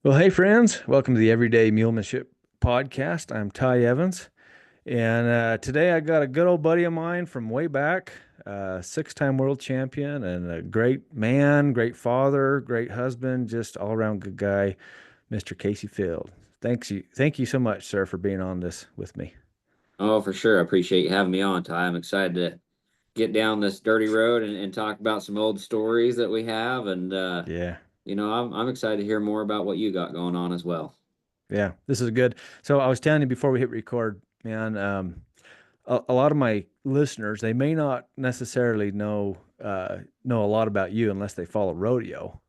Well, hey friends, welcome to the Everyday Mulemanship podcast. I'm Ty Evans, and today I got a good old buddy of mine from way back, six-time world champion, and a great man, great father, great husband, just all-around good guy, Mr. Kaycee Feild. Thank you so much, sir, for being on this with me. Oh, for sure. I appreciate you having me on, Ty. I'm excited to get down this dirty road and talk about some old stories that we have. Yeah, I'm excited to hear more about what you got going on as well. yeah, this is good. So I was telling you before we hit record, man. A lot of my listeners, they may not necessarily know a lot about you unless they follow rodeo,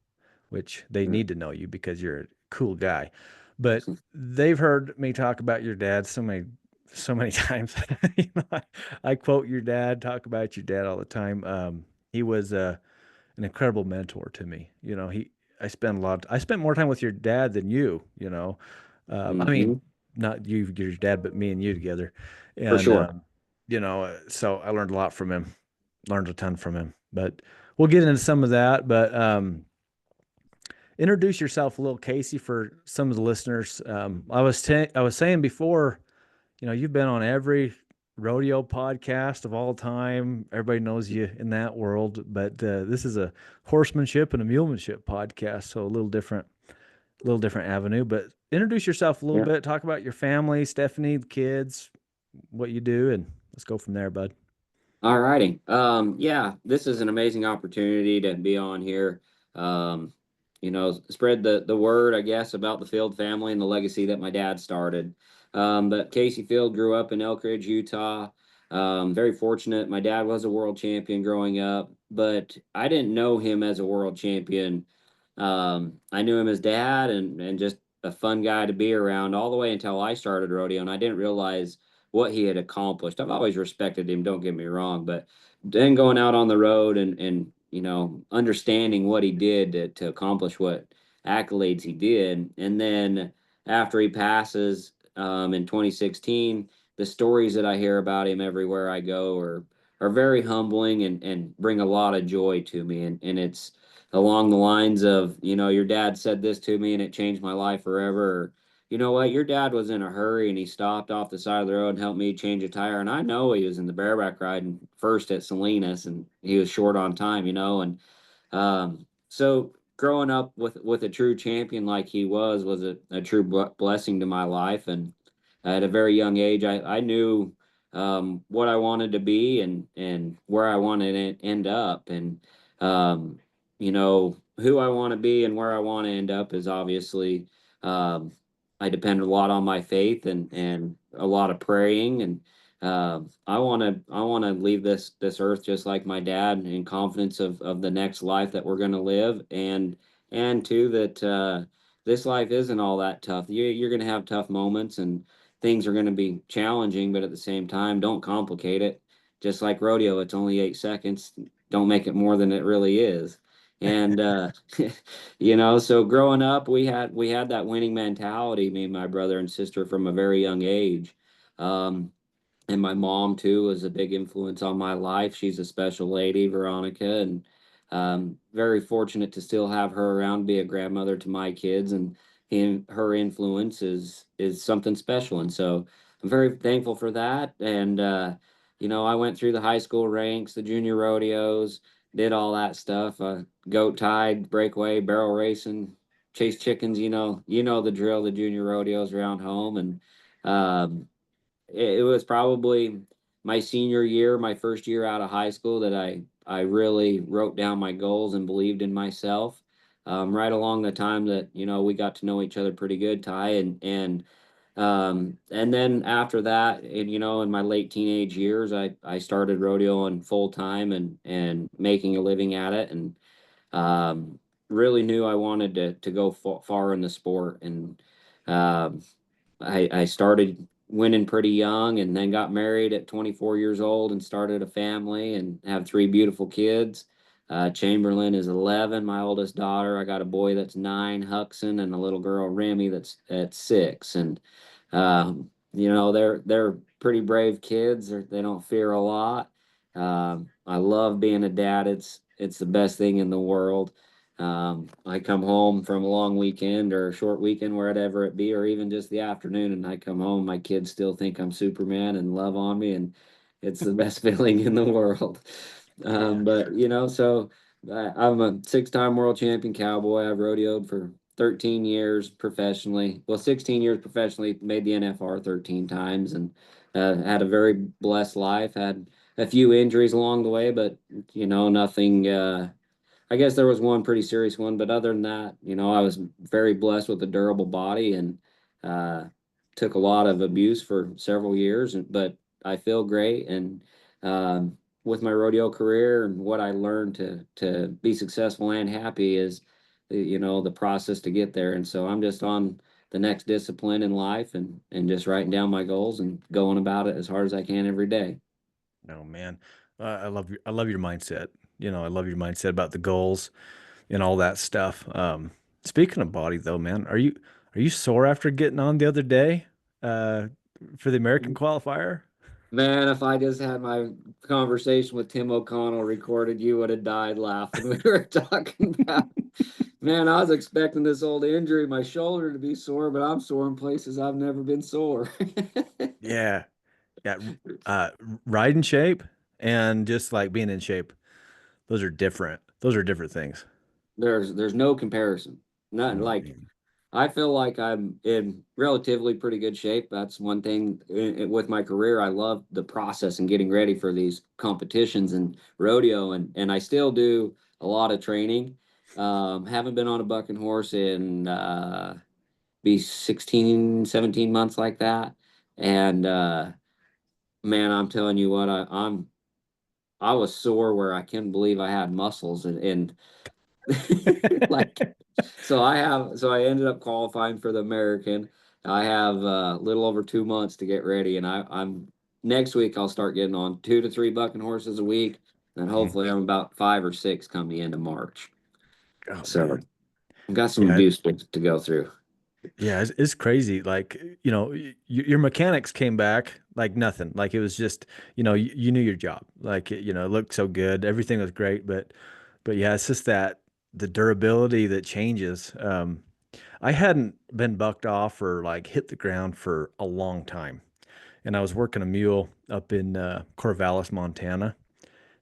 which they Mm. need to know you because you're a cool guy. But they've heard me talk about your dad so many times. I quote your dad, talk about your dad all the time. He was an incredible mentor to me. I spent more time with your dad than you. I mean, Hmm. not you, your dad, but me and you together. For And sure. so I learned a lot from him, learned a ton from him. But we'll get into some of that. But introduce yourself a little, Kaycee, for some of the listeners. I was saying before, you've been on every rodeo podcast of all time. Everybody knows you in that world, but this is a horsemanship and a mulemanship podcast, so a little different avenue. But introduce yourself a little Yeah. bit. Talk about your family, Stephanie, the kids, what you do, and let's go from there, bud. All righty. Yeah, this is an amazing opportunity to be on here. Um, Spread the word, I guess, about the Field family and the legacy that my dad started. But Kaycee Feild grew up in Elk Ridge, Utah. Very fortunate. My dad was a world champion growing up, but I didn't know him as a world champion. I knew him as dad and just a fun guy to be around all the way until I started rodeo, and I didn't realize what he had accomplished. I've always respected him, don't get me wrong, but then going out on the road and understanding what he did to accomplish what accolades he did. And then after he passes in 2016, the stories that I hear about him everywhere I go are very humbling and bring a lot of joy to me. And it's along the lines of, your dad said this to me and it changed my life forever. You know what? Your dad was in a hurry and he stopped off the side of the road and helped me change a tire. And I know he was in the bareback riding first at Salinas and he was short on time. So growing up with a true champion like he was a true blessing to my life. And at a very young age, I knew what I wanted to be and where I wanted to end up. And, who I want to be and where I want to end up is obviously. Um, I depend a lot on my faith and a lot of praying and I want to leave this earth just like my dad in confidence of the next life that we're going to live and too that this life isn't all that tough. You're going to have tough moments and things are going to be challenging, but at the same time, don't complicate it. Just like rodeo, it's only 8 seconds. Don't make it more than it really is. And so growing up, we had that winning mentality, me and my brother and sister from a very young age. Um, and my mom too was a big influence on my life. She's a special lady, Veronica, and very fortunate to still have her around, be a grandmother to my kids, and her influence is something special. And so I'm very thankful for that. And I went through the high school ranks, the junior rodeos, did all that stuff. Goat tied, breakaway, barrel racing, chase chickens. You know the drill. The junior rodeos around home, and it was probably my senior year, my first year out of high school, that I really wrote down my goals and believed in myself. Right along the time that we got to know each other pretty good, Ty, and then after that, and in my late teenage years, I started rodeoing full time and making a living at it, and really knew I wanted to go far in the sport, and um, I started winning pretty young and then got married at 24 years old and started a family and have three beautiful kids. Chamberlain is 11, my oldest daughter. I got a boy that's 9, Huxon, and a little girl, Remy, that's at 6. And they're pretty brave kids. They don't fear a lot. I love being a dad. It's the best thing in the world. I come home from a long weekend or a short weekend, wherever it be, or even just the afternoon, and I come home, my kids still think I'm Superman and love on me, and it's the best feeling in the world. Yeah. But so I'm a six-time world champion cowboy. I've rodeoed for 13 years professionally. Well, 16 years professionally, made the NFR 13 times, and had a very blessed life. Had a few injuries along the way, but nothing. I guess there was one pretty serious one, but other than that, I was very blessed with a durable body and uh, took a lot of abuse for several years, but I feel great. And with my rodeo career and what I learned to be successful and happy is, the process to get there. And so I'm just on the next discipline in life and just writing down my goals and going about it as hard as I can every day. No, man. I love your mindset. I love your mindset about the goals and all that stuff. Speaking of body though, man, are you sore after getting on the other day uh for the American qualifier? Man, if I just had my conversation with Tim O'Connell recorded, you would have died laughing. We were talking about, man, I was expecting this old injury, my shoulder to be sore, but I'm sore in places I've never been sore. Yeah. Yeah. Uh ride in shape and just like being in shape. Those are different. Those are different things. There's no comparison. Not No, like man. I feel like I'm in relatively pretty good shape. That's one thing with my career. I love the process and getting ready for these competitions and rodeo, and I still do a lot of training. Haven't been on a bucking horse in be 16, 17 months like that. And man, I'm telling you what, I was sore where I couldn't believe I had muscles and like so I ended up qualifying for the American. I have a little over 2 months to get ready, and I'm next week I'll start getting on 2 to 3 bucking horses a week, and Mhm. hopefully I'm about 5 or 6 come the end of March. Oh So man. I've got some Yeah. abuse to go through. Yeah, it's crazy. Like, your mechanics came back like nothing. Like it was just, you knew your job. Like, it looked so good. Everything was great, but yeah, it's just that the durability that changes. I hadn't been bucked off or like hit the ground for a long time. And I was working a mule up in Corvallis, Montana,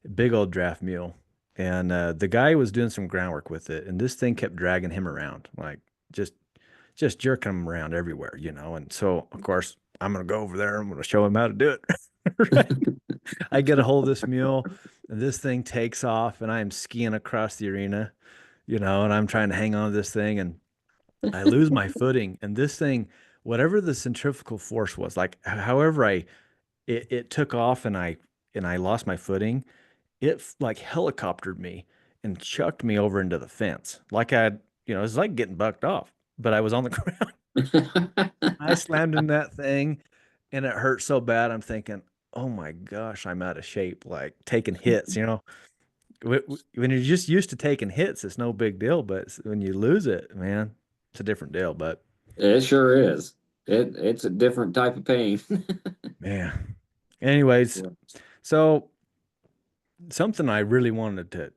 a big old draft mule. And the guy was doing some groundwork with it, and this thing kept dragging him around, like just just jerking him around everywhere. And so, of course, I'm gonna go over there. I'm gonna show him how to do it. Right? I get a hold of this mule, and this thing takes off, and I am skiing across the arena, and I'm trying to hang on to this thing, and I lose my footing, and this thing, whatever the centrifugal force was, like however it took off, and I lost my footing, like helicoptered me and chucked me over into the fence, like it was like getting bucked off, but I was on the ground. I slammed in that thing and it hurt so bad. I'm thinking, oh my gosh, I'm out of shape. Like taking hits. When you're just used to taking hits, it's no big deal. But when you lose it, man, it's a different deal. But It sure is. It's a different type of pain. man, anyways, Yeah. so something I really wanted to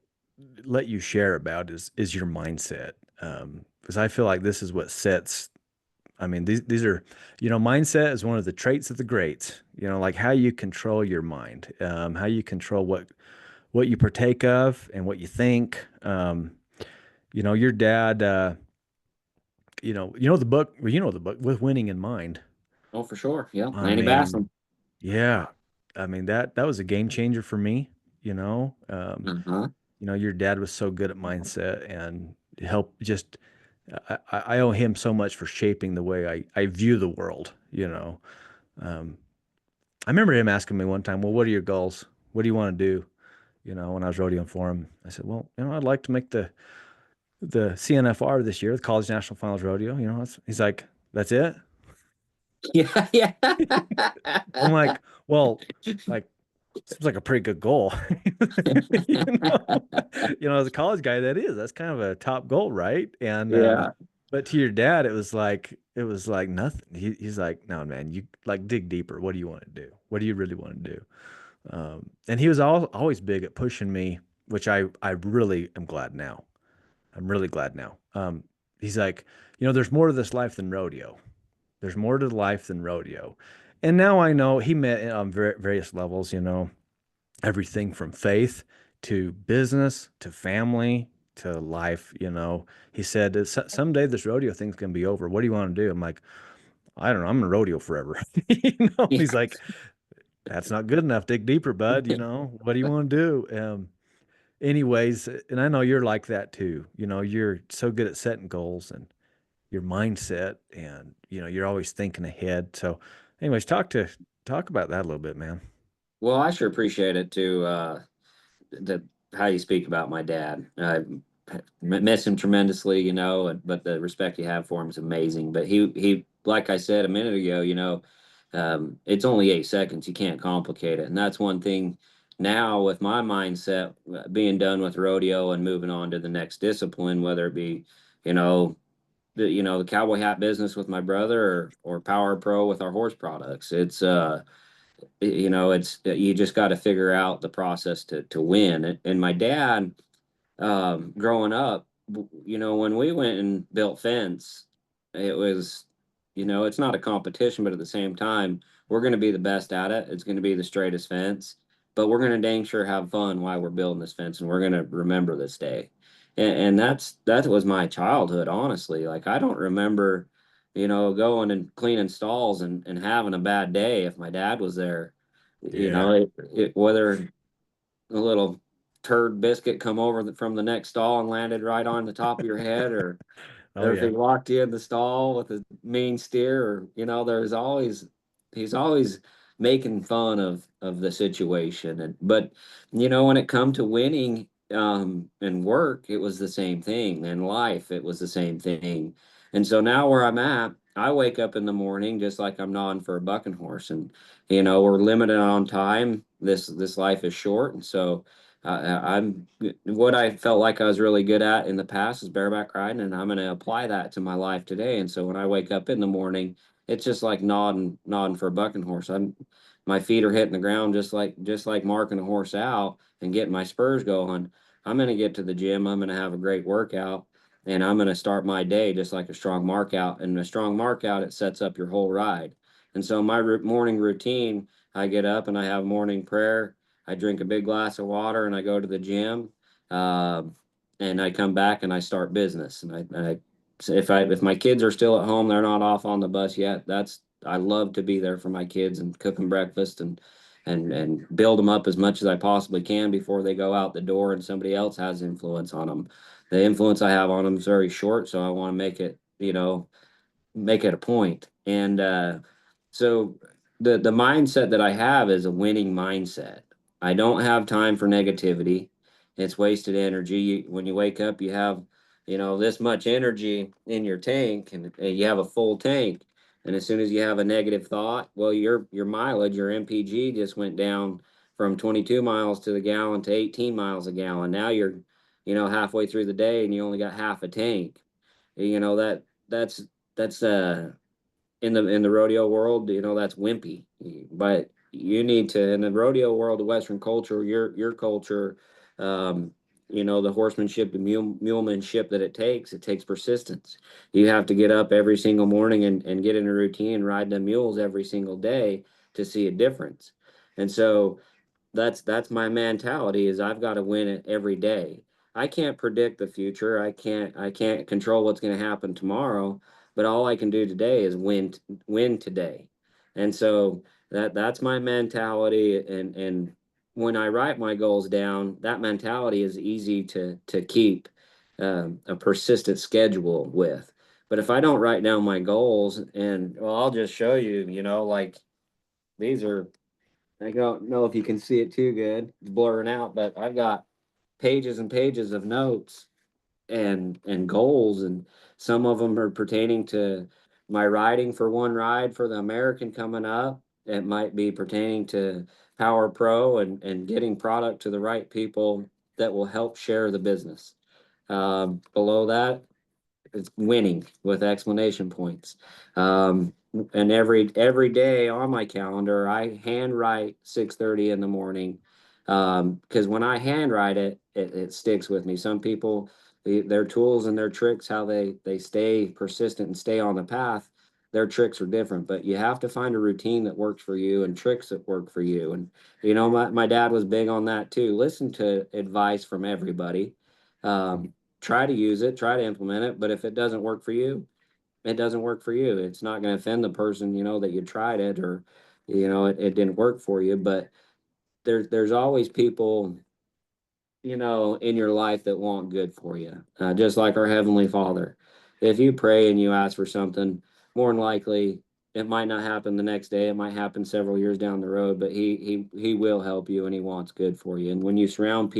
let you share about is your mindset. Because I feel like this is what sets. I mean, these are, mindset is one of the traits of the greats. Like how you control your mind, how you control what you partake of and what you think. Your dad. The book. Well, you know the book with winning in mind. Oh, for sure. Yeah, I Lanny mean, Bassam. yeah. I mean that was a game changer for me. Uh-huh. Your dad was so good at mindset and help just. I owe him so much for shaping the way I view the world. Um, I remember him asking me one time, well, what are your goals? What do you want to do? When I was rodeoing for him, I said, well, I'd like to make the CNFR this year, the College National Finals Rodeo. He's like, that's it. Yeah, yeah. I'm like, well, like, seems like a pretty good goal. you know, as a college guy, that's kind of a top goal, right? And Yeah. but to your dad, it was like nothing. He's like, no, man, you like dig deeper. What do you want to do? What do you really want to do? And he was always big at pushing me, which I really am glad now. I'm really glad now. He's like, there's more to this life than rodeo. There's more to life than rodeo. And now I know he met on various levels, everything from faith to business to family to life. He said, Someday this rodeo thing's going to be over. What do you want to do?" I'm like, "I don't know. I'm going to rodeo forever." He's like, "That's not good enough. Dig deeper, bud. What do you want to do?" Anyways, and I know you're like that too. You're so good at setting goals and your mindset, and you're always thinking ahead. So, anyways, talk about that a little bit, man. Well, I sure appreciate it too. The how you speak about my dad. I miss him tremendously, but the respect you have for him is amazing. But he, like I said a minute ago, it's only 8 seconds. You can't complicate it, and that's one thing. Now, with my mindset being done with rodeo and moving on to the next discipline, whether it be, you know, the cowboy hat business with my brother, or Power Pro with our horse products, it's you just got to figure out the process to win. And my dad, growing up, when we went and built fence, it was, it's not a competition, but at the same time, we're going to be the best at it. It's going to be the straightest fence, but we're going to dang sure have fun while we're building this fence, and we're going to remember this day. And that was my childhood, honestly. Like, I don't remember, going and cleaning stalls and having a bad day if my dad was there. Yeah. Whether a little turd biscuit come over from the next stall and landed right on the top of your head, Oh or if yeah. he walked you in the stall with a mean steer, or he's always making fun of the situation. But when it come to winning, and work, it was the same thing. And life, it was the same thing. And so now where I'm at, I wake up in the morning just like I'm nodding for a bucking horse, and we're limited on time. This life is short, and so I'm what I felt like I was really good at in the past is bareback riding, and I'm going to apply that to my life today. And so when I wake up in the morning, it's just like nodding for a bucking horse. My feet are hitting the ground just like marking a horse out and getting my spurs going. I'm going to get to the gym. I'm going to have a great workout, and I'm going to start my day just like a strong mark out. And a strong mark out, it sets up your whole ride. And so my morning routine, I get up and I have morning prayer. I drink a big glass of water and I go to the gym. Um, and I come back and I start business. If my kids are still at home, they're not off on the bus yet. I love to be there for my kids and cook them breakfast and build them up as much as I possibly can before they go out the door and somebody else has influence on them. The influence I have on them is very short, so I want to make it a point. And so the mindset that I have is a winning mindset. I don't have time for negativity. It's wasted energy. When you wake up, you have, this much energy in your tank, and you have a full tank. And as soon as you have a negative thought, well, your mileage, your MPG just went down from 22 miles to the gallon to 18 miles a gallon. Now you're, halfway through the day and you only got half a tank. That's in the rodeo world, that's wimpy. But you need to, in the rodeo world, the Western culture, your culture, the horsemanship, the mulemanship that it takes persistence. You have to get up every single morning and get in a routine and ride the mules every single day to see a difference. And so that's my mentality, is I've got to win it every day. I can't predict the future. I can't control what's going to happen tomorrow, but all I can do today is win today. And so that's my mentality. And when I write my goals down, that mentality is easy to keep a persistent schedule with. But if I don't write down my goals, and well, I'll just show you, like these are, I don't know if you can see it too good. It's blurring out, but I've got pages and pages of notes and goals, and some of them are pertaining to my riding for one ride for the American coming up. It might be pertaining to Power Pro and getting product to the right people that will help share the business. Below that, it's winning with explanation points. And every day on my calendar, I handwrite 6:30 in the morning. Because when I handwrite it sticks with me. Some people, their tools and their tricks, how they stay persistent and stay on the path, their tricks are different. But you have to find a routine that works for you and tricks that work for you. And my dad was big on that too. Listen to advice from everybody. Try to use it, try to implement it. But if it doesn't work for you, it doesn't work for you. It's not going to offend the person, that you tried it, or it didn't work for you. But there's always people, in your life that want good for you, just like our Heavenly Father. If you pray and you ask for something, more than likely it might not happen the next day. It might happen several years down the road, but he will help you, and he wants good for you. And when you surround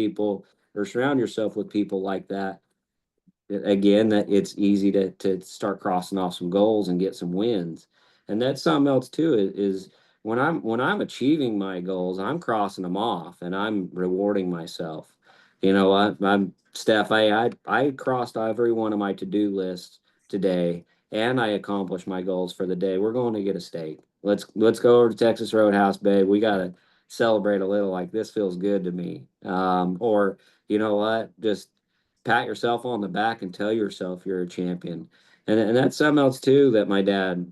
yourself with people like that, again, that it's easy to start crossing off some goals and get some wins. And that's something else too, is when I'm achieving my goals, I'm crossing them off and I'm rewarding myself. I'm Steph. I crossed every one of my to-do lists today, and I accomplished my goals for the day. We're going to get a steak. Let's go over to Texas Roadhouse, babe. We gotta celebrate a little. Like, this feels good to me. Or you know what? Just pat yourself on the back and tell yourself you're a champion. And that's something else too that my dad,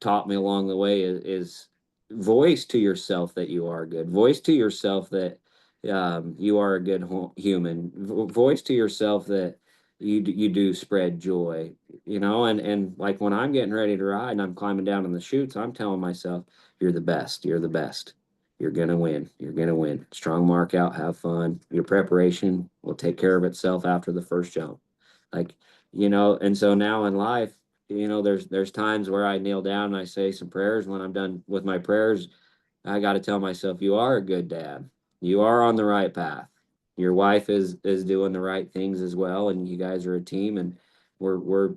taught me along the way, is voice to yourself that you are good. Voice to yourself that you are a good human. Voice to yourself that you do spread joy. And like when I'm getting ready to ride and I'm climbing down in the chutes, I'm telling myself, you're the best. You're the best. You're gonna win. You're gonna win. Strong mark out, have fun. Your preparation will take care of itself after the first jump. Like, and so now in life, there's times where I kneel down and I say some prayers. When I'm done with my prayers, I got to tell myself, you are a good dad. You are on the right path. Your wife is doing the right things as well, and you guys are a team, and we're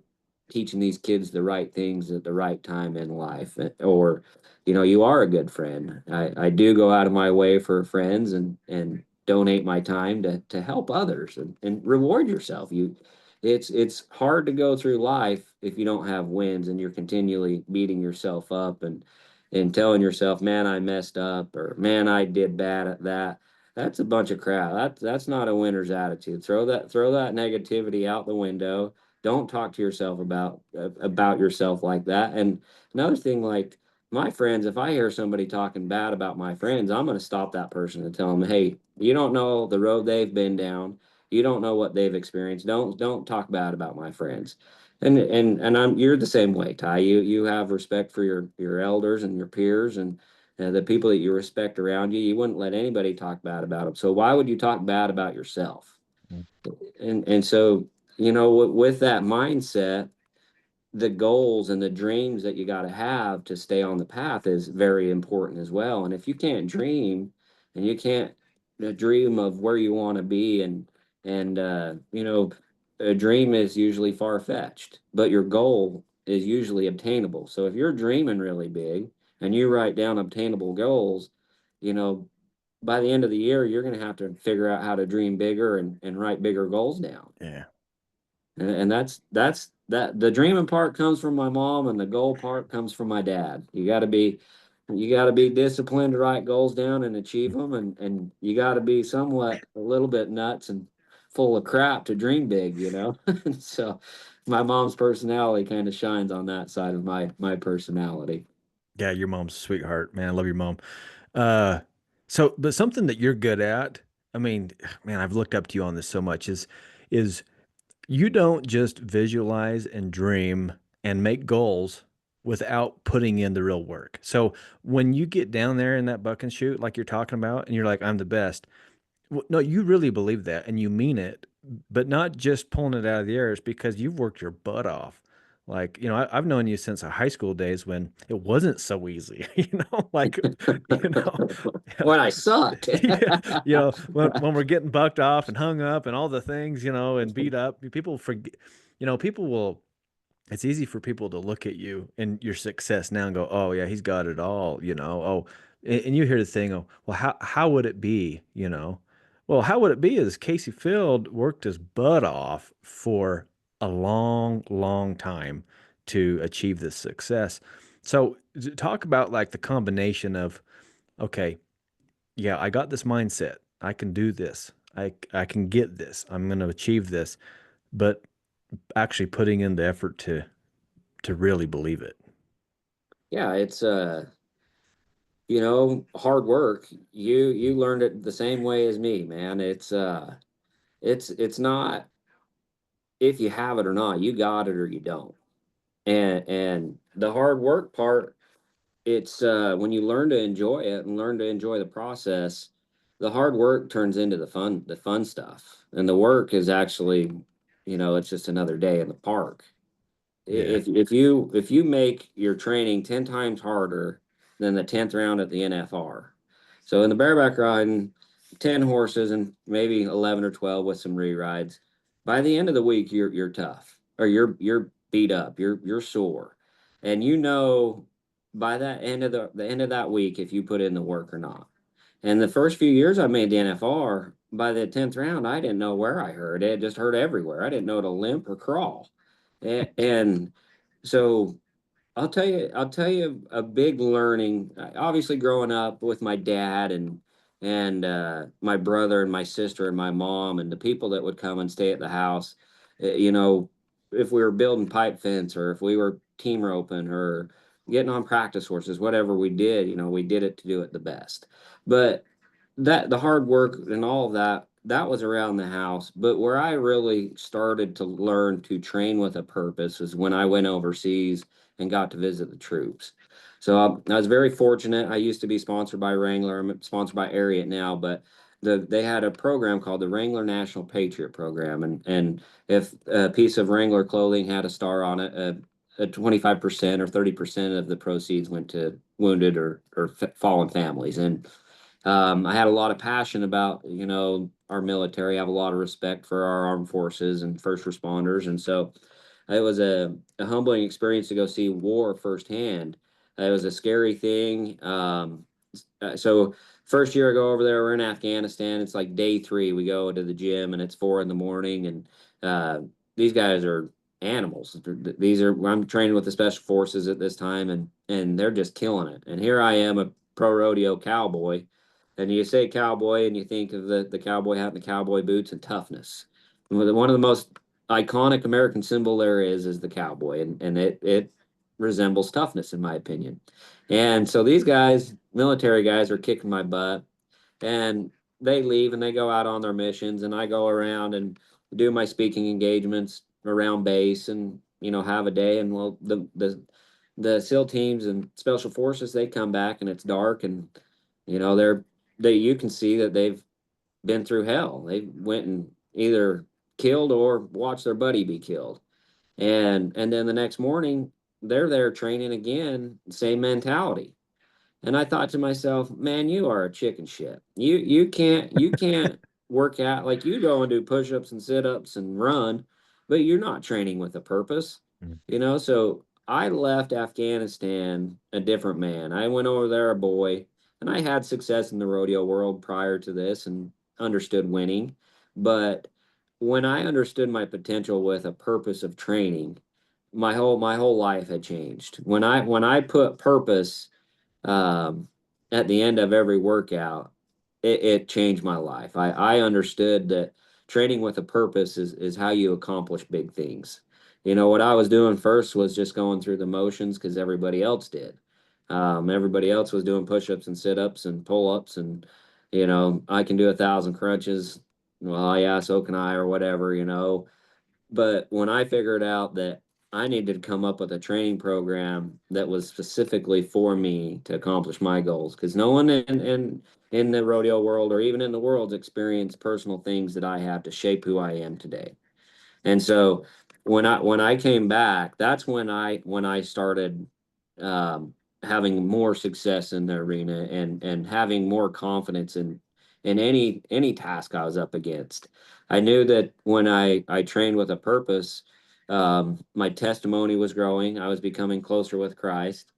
teaching these kids the right things at the right time in life. Or, you are a good friend. I do go out of my way for friends and donate my time to help others and reward yourself. It's hard to go through life if you don't have wins and you're continually beating yourself up and telling yourself, man, I messed up, or man, I did bad at that. That's a bunch of crap. That's not a winner's attitude. Throw that negativity out the window. Don't talk to yourself about yourself like that. And another thing, like my friends, if I hear somebody talking bad about my friends, I'm going to stop that person and tell them, hey, you don't know the road they've been down. You don't know what they've experienced. Don't talk bad about my friends. And you're the same way, Ty. You have respect for your elders and your peers and the people that you respect around you. You wouldn't let anybody talk bad about them. So why would you talk bad about yourself? And so, with that mindset, the goals and the dreams that you got to have to stay on the path is very important as well. And if you can't dream and you can't dream of where you want to be, and a dream is usually far-fetched, but your goal is usually obtainable. So if you're dreaming really big and you write down obtainable goals, you know, by the end of the year, you're going to have to figure out how to dream bigger and write bigger goals down. Yeah. And that's that the dreaming part comes from my mom and the goal part comes from my dad. You got to be disciplined to write goals down and achieve them, and you got to be somewhat a little bit nuts and full of crap to dream big. So my mom's personality kind of shines on that side of my personality. Yeah, your mom's a sweetheart, man. I love your mom. Uh, but something that you're good at, I mean, man, I've looked up to you on this so much is you don't just visualize and dream and make goals without putting in the real work. So when you get down there in that buck and shoot, like you're talking about, and you're like, I'm the best. Well, no, you really believe that and you mean it, but not just pulling it out of the air. It's because you've worked your butt off. Like, I've known you since the high school days when it wasn't so easy, like, you know, When I sucked. yeah, when we're getting bucked off and hung up and all the things, and beat up, people forget, people will, it's easy for people to look at you and your success now and go, oh yeah, he's got it all, oh, and you hear the thing, oh, well, how would it be, well, how would it be is Kaycee Feild worked his butt off for a long, long time to achieve this success. So talk about like the combination of, okay, yeah, I got this mindset. I can do this. I can get this. I'm going to achieve this, but actually putting in the effort to really believe it. Yeah, it's hard work. You learned it the same way as me, man. It's not if you have it or not. You got it or you don't. And the hard work part, it's when you learn to enjoy it and learn to enjoy the process, the hard work turns into the fun stuff. And the work is actually, it's just another day in the park. Yeah. If you make your training 10 times harder than the 10th round at the NFR. So in the bareback riding, 10 horses and maybe 11 or 12 with some re-rides. By the end of the week, you're tough, or you're beat up, you're sore. And by that end of the end of that week if you put in the work or not. And the first few years I made the NFR, by the 10th round, I didn't know where I hurt. It just hurt everywhere. I didn't know to limp or crawl. And so I'll tell you a big learning. Obviously, growing up with my dad and my brother and my sister and my mom and the people that would come and stay at the house, if we were building pipe fence or if we were team roping or getting on practice horses, whatever we did, we did it to do it the best. But that the hard work and all of that was around the house, but where I really started to learn to train with a purpose was when I went overseas and got to visit the troops. So I was very fortunate. I used to be sponsored by Wrangler. I'm sponsored by Ariat now, but they had a program called the Wrangler National Patriot Program, and if a piece of Wrangler clothing had a star on it, a 25% or 30% of the proceeds went to wounded or fallen families. And I had a lot of passion about, our military. I have a lot of respect for our armed forces and first responders. And so it was a humbling experience to go see war firsthand. It was a scary thing. So first year I go over there, we're in Afghanistan. It's like day 3. We go to the gym and it's 4 in the morning. And these guys are animals. I'm training with the special forces at this time and they're just killing it. And here I am, a pro rodeo cowboy, and you say cowboy and you think of the cowboy hat and the cowboy boots and toughness. One of the most iconic American symbol there is the cowboy, and it resembles toughness in my opinion. And so these guys, military guys, are kicking my butt, and they leave and they go out on their missions, and I go around and do my speaking engagements around base, and have a day. And well, the SEAL teams and special forces, they come back and it's dark, and you can see that they've been through hell. They went and either killed or watched their buddy be killed. And then the next morning they're there training again, same mentality. And I thought to myself, man, you are a chicken shit. You can't work out. Like, you go and do push-ups and sit-ups and run, but you're not training with a purpose. Mm. So I left Afghanistan a different man. I went over there a boy, and I had success in the rodeo world prior to this and understood winning. But when I understood my potential with a purpose of training, my whole life had changed. When I put purpose um, at the end of every workout, it changed my life. I understood that training with a purpose is how you accomplish big things. What I was doing first was just going through the motions because everybody else did. Everybody else was doing push-ups and sit-ups and pull-ups, and I can do 1,000 crunches. Well, yeah, so can I, or whatever. But when I figured out that I needed to come up with a training program that was specifically for me to accomplish my goals, because no one in the rodeo world or even in the world's experienced personal things that I have to shape who I am today. And so when I came back, that's when I started um, having more success in the arena and having more confidence in any task I was up against. I knew that when I trained with a purpose, my testimony was growing. I was becoming closer with Christ.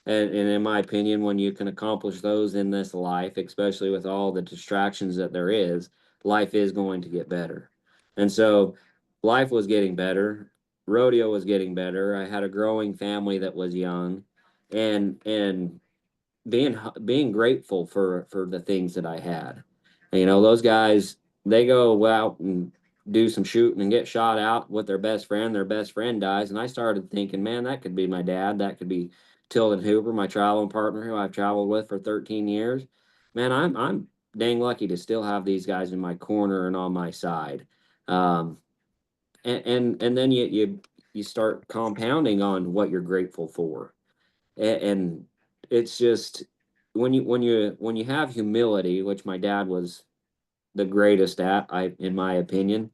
And in my opinion, when you can accomplish those in this life, especially with all the distractions that there is, life is going to get better. And so life was getting better. Rodeo was getting better. I had a growing family that was young, and being grateful for the things that I had. Those guys they go out and do some shooting and get shot out with their best friend. Their best friend dies, and I started thinking, man, that could be my dad. That could be Tilden Hooper, my traveling partner, who I've traveled with for 13 years. Man, I'm dang lucky to still have these guys in my corner and on my side. Um, and then you start compounding on what you're grateful for, and it's just when you have humility, which my dad was the greatest at, I in my opinion.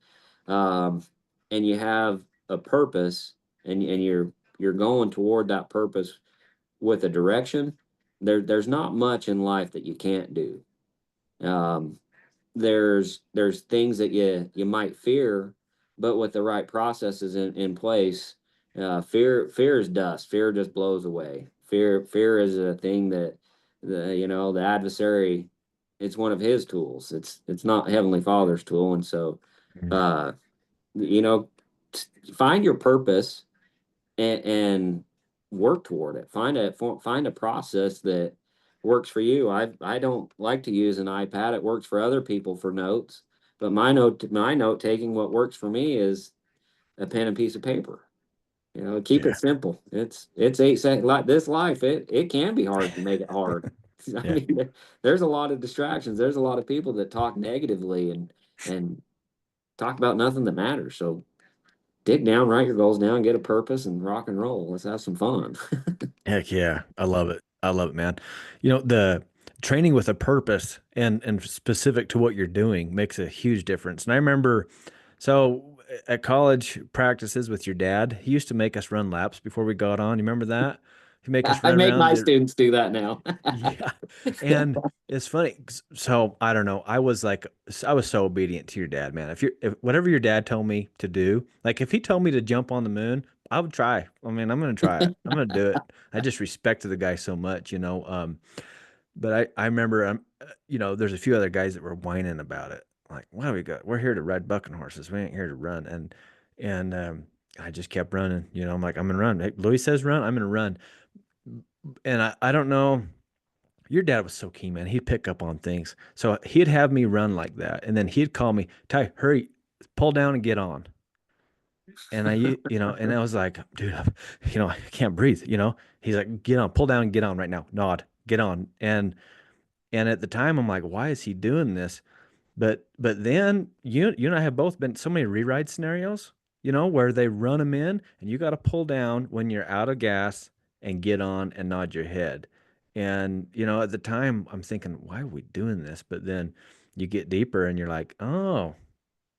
Um, and you have a purpose, and you're going toward that purpose with a direction. There's not much in life that you can't do. Um, there's things that you might fear, but with the right processes in place, fear is dust. Fear just blows away. Fear is a thing that the adversary, it's one of his tools. It's not Heavenly Father's tool, and so Mm. uh, you know, find your purpose and work toward it. Find a process that works for you. I don't like to use an iPad. It works for other people for notes, but my note taking, what works for me is a pen and piece of paper. Keep Yeah. it simple. It's 8 seconds. Like this life, it can be hard to make it hard. I Yeah. mean, there's a lot of distractions. There's a lot of people that talk negatively and talk about nothing that matters. So dig down, write your goals down, get a purpose, and rock and roll. Let's have some fun. Heck yeah. I love it. I love it, man. The training with a purpose and specific to what you're doing makes a huge difference. And I remember, so at college practices with your dad, he used to make us run laps before we got on. You remember that? He'd make us I run make around my the, students do that now. yeah. And it's funny. So I don't know. I was so obedient to your dad, man. If whatever your dad told me to do, like if he told me to jump on the moon, I would try. I mean, I'm going to try it. I'm going to do it. I just respected the guy so much. But I remember, there's a few other guys that were whining about it. Like, what do we got? We're here to ride bucking horses. We ain't here to run. And I just kept running. I'm like, I'm going to run. Hey, Louis says run. I'm going to run. And I don't know. Your dad was so keen, man. He'd pick up on things. So he'd have me run like that. And then he'd call me, Ty, hurry, pull down and get on. And and I was like, dude, I can't breathe. He's like, get on, pull down and get on right now. Nod, get on. And at the time I'm like, why is he doing this? But then you and I have both been so many reride scenarios, where they run them in and you got to pull down when you're out of gas and get on and nod your head. And at the time I'm thinking, why are we doing this? But then you get deeper and you're like, oh,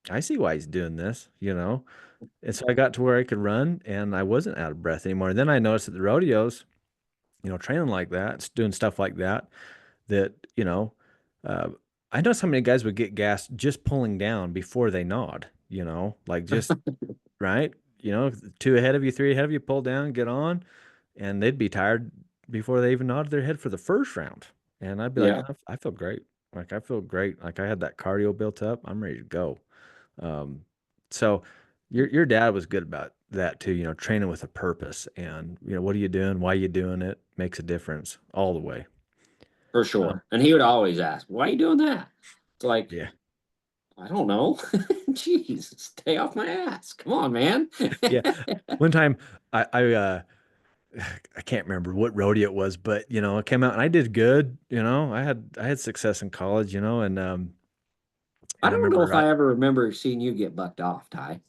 I see why he's doing this. And so I got to where I could run and I wasn't out of breath anymore. And then I noticed at the rodeos, training like that, doing stuff like that, uh, I know so many guys would get gas just pulling down before they nod, like just right, two ahead of you, three ahead of you, pull down, get on, and they'd be tired before they even nodded their head for the first round. And I'd be like, Yeah, I feel great. Like I feel great. Like I had that cardio built up. I'm ready to go. Um, so your dad was good about that too, training with a purpose and what are you doing, why are you doing it makes a difference all the way. for Um, sure. And he would always ask, "Why are you doing that?" It's like, yeah. I don't know. Jeez, stay off my ass. Come on, man. Yeah. One time I I can't remember what rodeo it was, but I came out and I did good. I had success in college, I and I don't know if remember I I ever remember seeing you get bucked off, Ty.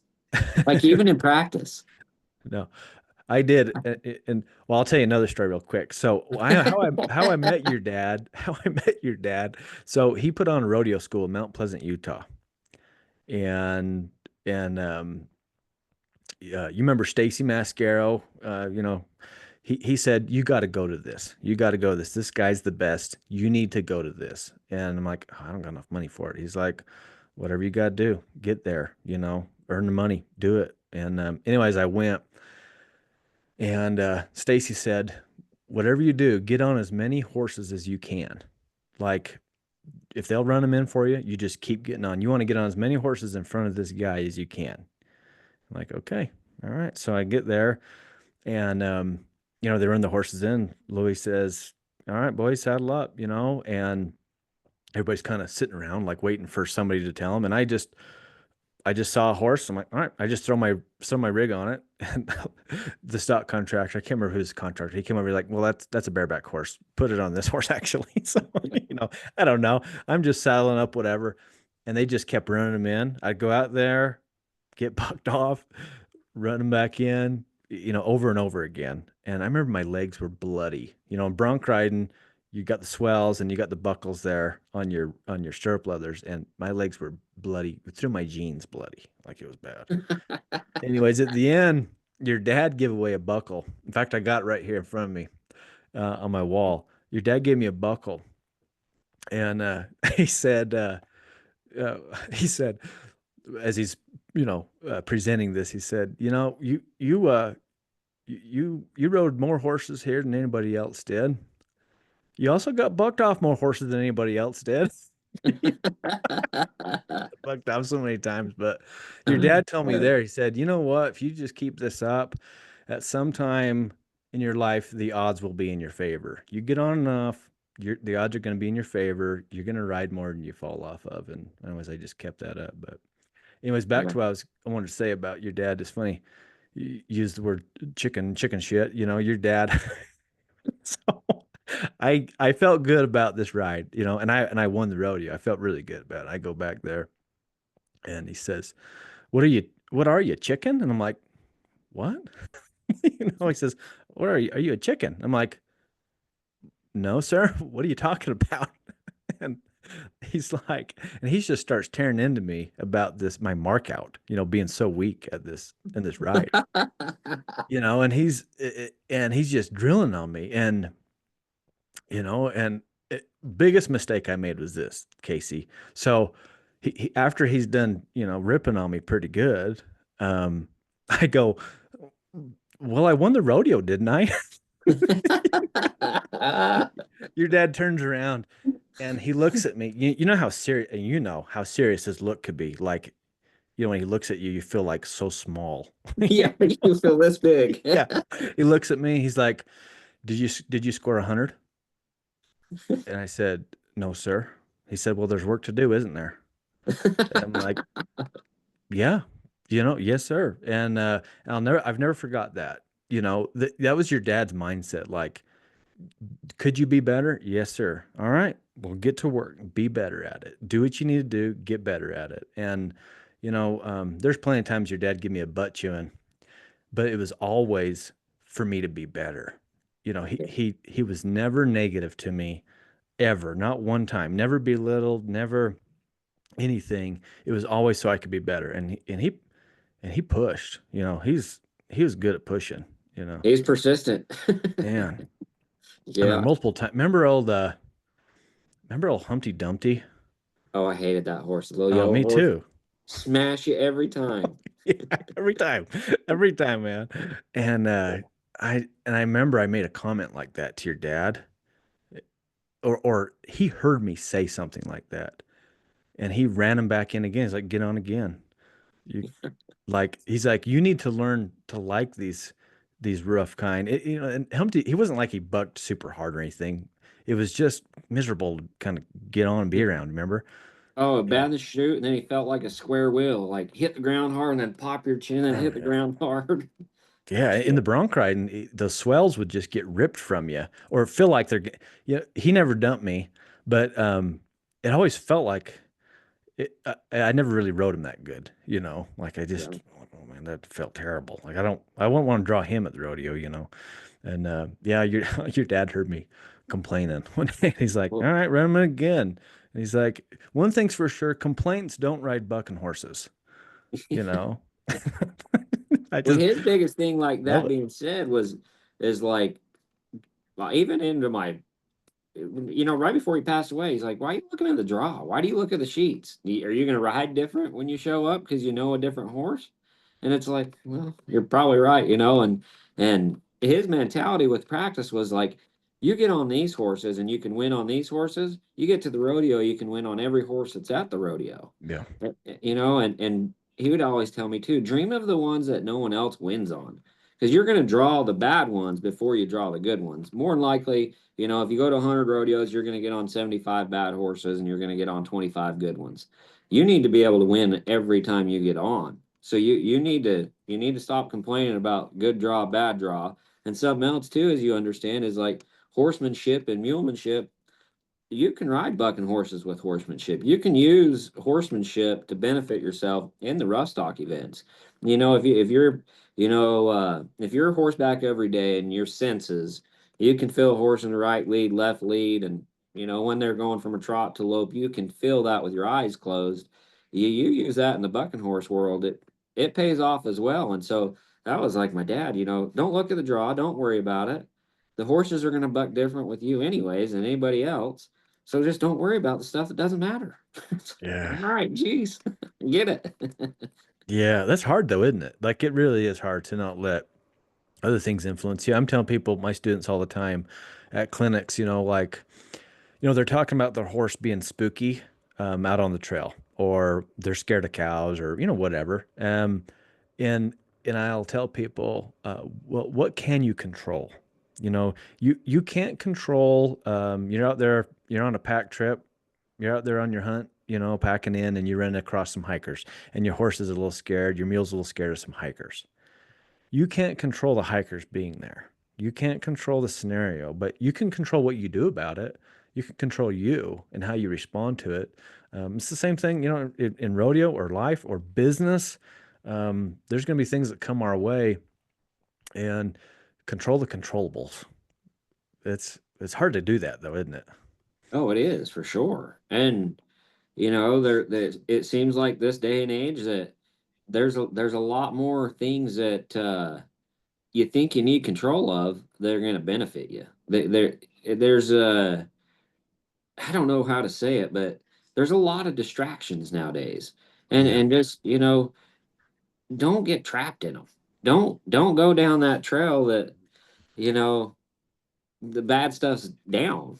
Like even in practice. no, I did. And well, I'll tell you another story real quick. So how I met your dad, how I met your dad. So he put on a rodeo school in Mount Pleasant, Utah. And you remember Stacy Mascaro, he said, you got to go to this. You got to go to this. This guy's the best. You need to go to this. And I'm like, "Oh, I don't got enough money for it." He's like, whatever you got to do, get there, earn the money, do it. And anyways, I went and Stacy said, whatever you do, get on as many horses as you can. Like if they'll run them in for you, you just keep getting on. You want to get on as many horses in front of this guy as you can. I'm like, okay, all right. So I get there and they run the horses in. Louis says, all right, boys, saddle up, and everybody's kind of sitting around like waiting for somebody to tell them. And I just saw a horse. I'm like, all right, I just throw my rig on it. And the stock contractor, I can't remember who's the contractor. He came over like, well, that's a bareback horse. Put it on this horse actually. So, I don't know. I'm just saddling up whatever. And they just kept running them in. I'd go out there, get bucked off, run them back in, over and over again. And I remember my legs were bloody. In bronc riding, you got the swells and you got the buckles there on your stirrup leathers, and my legs were bloody through my jeans, bloody, like it was bad. Anyways, at the end, your dad gave away a buckle. In fact, I got it right here in front of me on my wall. Your dad gave me a buckle, and he said, uh, he said, as he's presenting this, he said, you rode more horses here than anybody else did. You also got bucked off more horses than anybody else did. Bucked off so many times, but your dad told me there, he said, you know what? If you just keep this up, at some time in your life, the odds will be in your favor. You get on enough, the odds are going to be in your favor. You're going to ride more than you fall off of. And anyways, I just kept that up. But anyways, back Yeah. to what I wanted to say about your dad. It's funny. You used the word chicken shit, your dad. So I felt good about this ride, and I won the rodeo. I felt really good about it. I go back there and he says, what are you, chicken?" And I'm like, "What?" He says, "What are you? Are you a chicken?" I'm like, "No, sir. What are you talking about?" And and he just starts tearing into me about this, my mark out, being so weak at this in this ride, and he's just drilling on me. And biggest mistake I made was this, Kaycee. So after he's done, ripping on me pretty good, I go, well, I won the rodeo, didn't I? Your dad turns around and he looks at me. You know how serious, and how serious his look could be. Like, when he looks at you, you feel like so small. Yeah, you feel this big. Yeah. He looks at me. He's like, did you score 100? And I said, no, sir. He said, well, there's work to do, isn't there? And I'm like, yeah, yes, sir. And I've never forgot that. That was your dad's mindset. Like, could you be better? Yes, sir. All right, well, get to work, be better at it. Do what you need to do, get better at it. And there's plenty of times your dad give me a butt chewing, but it was always for me to be better. He was never negative to me, ever, not one time, never belittled, never anything. It was always so I could be better. And he pushed. He was good at pushing. He's persistent. Man, I remember Yeah. multiple times. Remember old Humpty Dumpty? Oh, I hated that horse. The little Oh, yellow me horse. too. Smash you every time. Yeah, every time, man. And I remember I made a comment like that to your dad, or he heard me say something like that, and he ran him back in again. He's like, "Get on again." You he's like, you need to learn to like these rough kind. And Humpty, he wasn't like he bucked super hard or anything. It was just miserable to kind of get on and be around, remember? Oh, Yeah. bad to shoot, and then he felt like a square wheel, like hit the ground hard and then pop your chin and Oh hit the yeah. ground hard. Yeah, in Yeah. the bronc riding, the swells would just get ripped from you, or feel like he never dumped me, but it always felt like I never really rode him that good, like I Yeah. just, oh man, that felt terrible. Like I wouldn't want to draw him at the rodeo. And yeah, your your dad heard me complaining one day. He's like, "All Well, right, run him again." And he's like, "One thing's for sure, complaints don't ride bucking horses." You know, I well, just his biggest thing, like love that it. being said, is like, well, even into my, right before he passed away, he's like, "Why are you looking at the draw? Why do you look at the sheets? Are you going to ride different when you show up because you know a different horse?" And it's like, well, you're probably right, and his mentality with practice was like, you get on these horses and you can win on these horses. You get to the rodeo, you can win on every horse that's at the rodeo. Yeah, And he would always tell me too, dream of the ones that no one else wins on. because you're going to draw the bad ones before you draw the good ones. More than likely, if you go to 100 rodeos, you're going to get on 75 bad horses and you're going to get on 25 good ones. You need to be able to win every time you get on. So you need to stop complaining about good draw, bad draw. And something else too, as you understand, is like horsemanship and mulemanship. You can ride bucking horses with horsemanship. You can use horsemanship to benefit yourself in the rough stock events. If you're horseback every day and your senses, you can feel a horse in the right lead, left lead, and when they're going from a trot to lope, you can feel that with your eyes closed. You use that in the bucking horse world. It pays off as well. And so that was like my dad. Don't look at the draw. Don't worry about it. The horses are going to buck different with you anyways than anybody else, so just don't worry about the stuff that doesn't matter. Yeah. All right, geez, get it. Yeah, that's hard though, isn't it? Like it really is hard to not let other things influence you. I'm telling people, my students all the time at clinics, like, they're talking about their horse being spooky out on the trail, or they're scared of cows, or whatever. And I'll tell people, well, what can you control? You can't control. You're out there, you're on a pack trip, you're out there on your hunt, packing in, and you run across some hikers, and your horse is a little scared, your mule's a little scared of some hikers. You can't control the hikers being there. You can't control the scenario, but you can control what you do about it. You can control you and how you respond to it. It's the same thing, in rodeo or life or business. There's going to be things that come our way, and control the controllables. It's hard to do that though, isn't it? Oh, it is for sure. And there it seems like this day and age that there's a lot more things that you think you need control of that are going to benefit you. There's I don't know how to say it, but there's a lot of distractions nowadays, and Yeah. and just don't get trapped in them. Don't go down that trail that you know the bad stuff's down.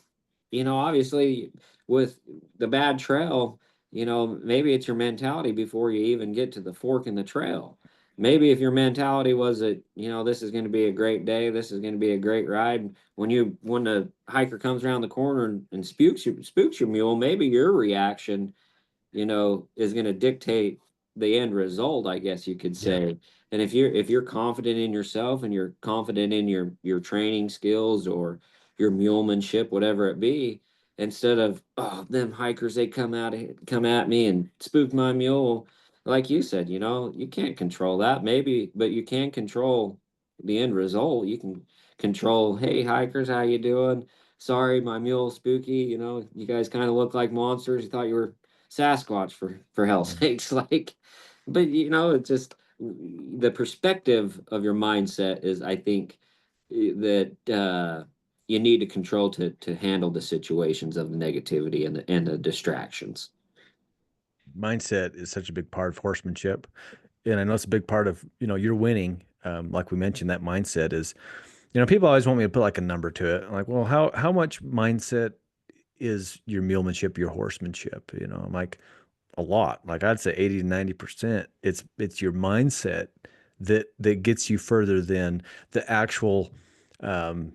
Obviously, with the bad trail, maybe it's your mentality before you even get to the fork in the trail. Maybe if your mentality was that, this is going to be a great day, this is going to be a great ride. When the hiker comes around the corner and spooks your mule, maybe your reaction is going to dictate the end result, I guess you could Yeah. say. And if you're confident in yourself and you're confident in your training skills or your mulemanship, whatever it be, instead of them hikers, they come at me and spook my mule, like you said, you can't control that maybe, but you can control the end result. You can control, hey hikers, how you doing? Sorry, my mule's spooky. You guys kind of look like monsters. You thought you were Sasquatch for hell's Mhm. sakes. Like, but it's just the perspective of your mindset is, I think, that you need to control to handle the situations of the negativity and the distractions. Mindset is such a big part of horsemanship. And I know it's a big part of, your winning. Like we mentioned, that mindset is, people always want me to put like a number to it. I'm like, well, how much mindset is your mulemanship, your horsemanship? I'm like, a lot. Like I'd say 80 to 90%. It's your mindset that gets you further than the actual um,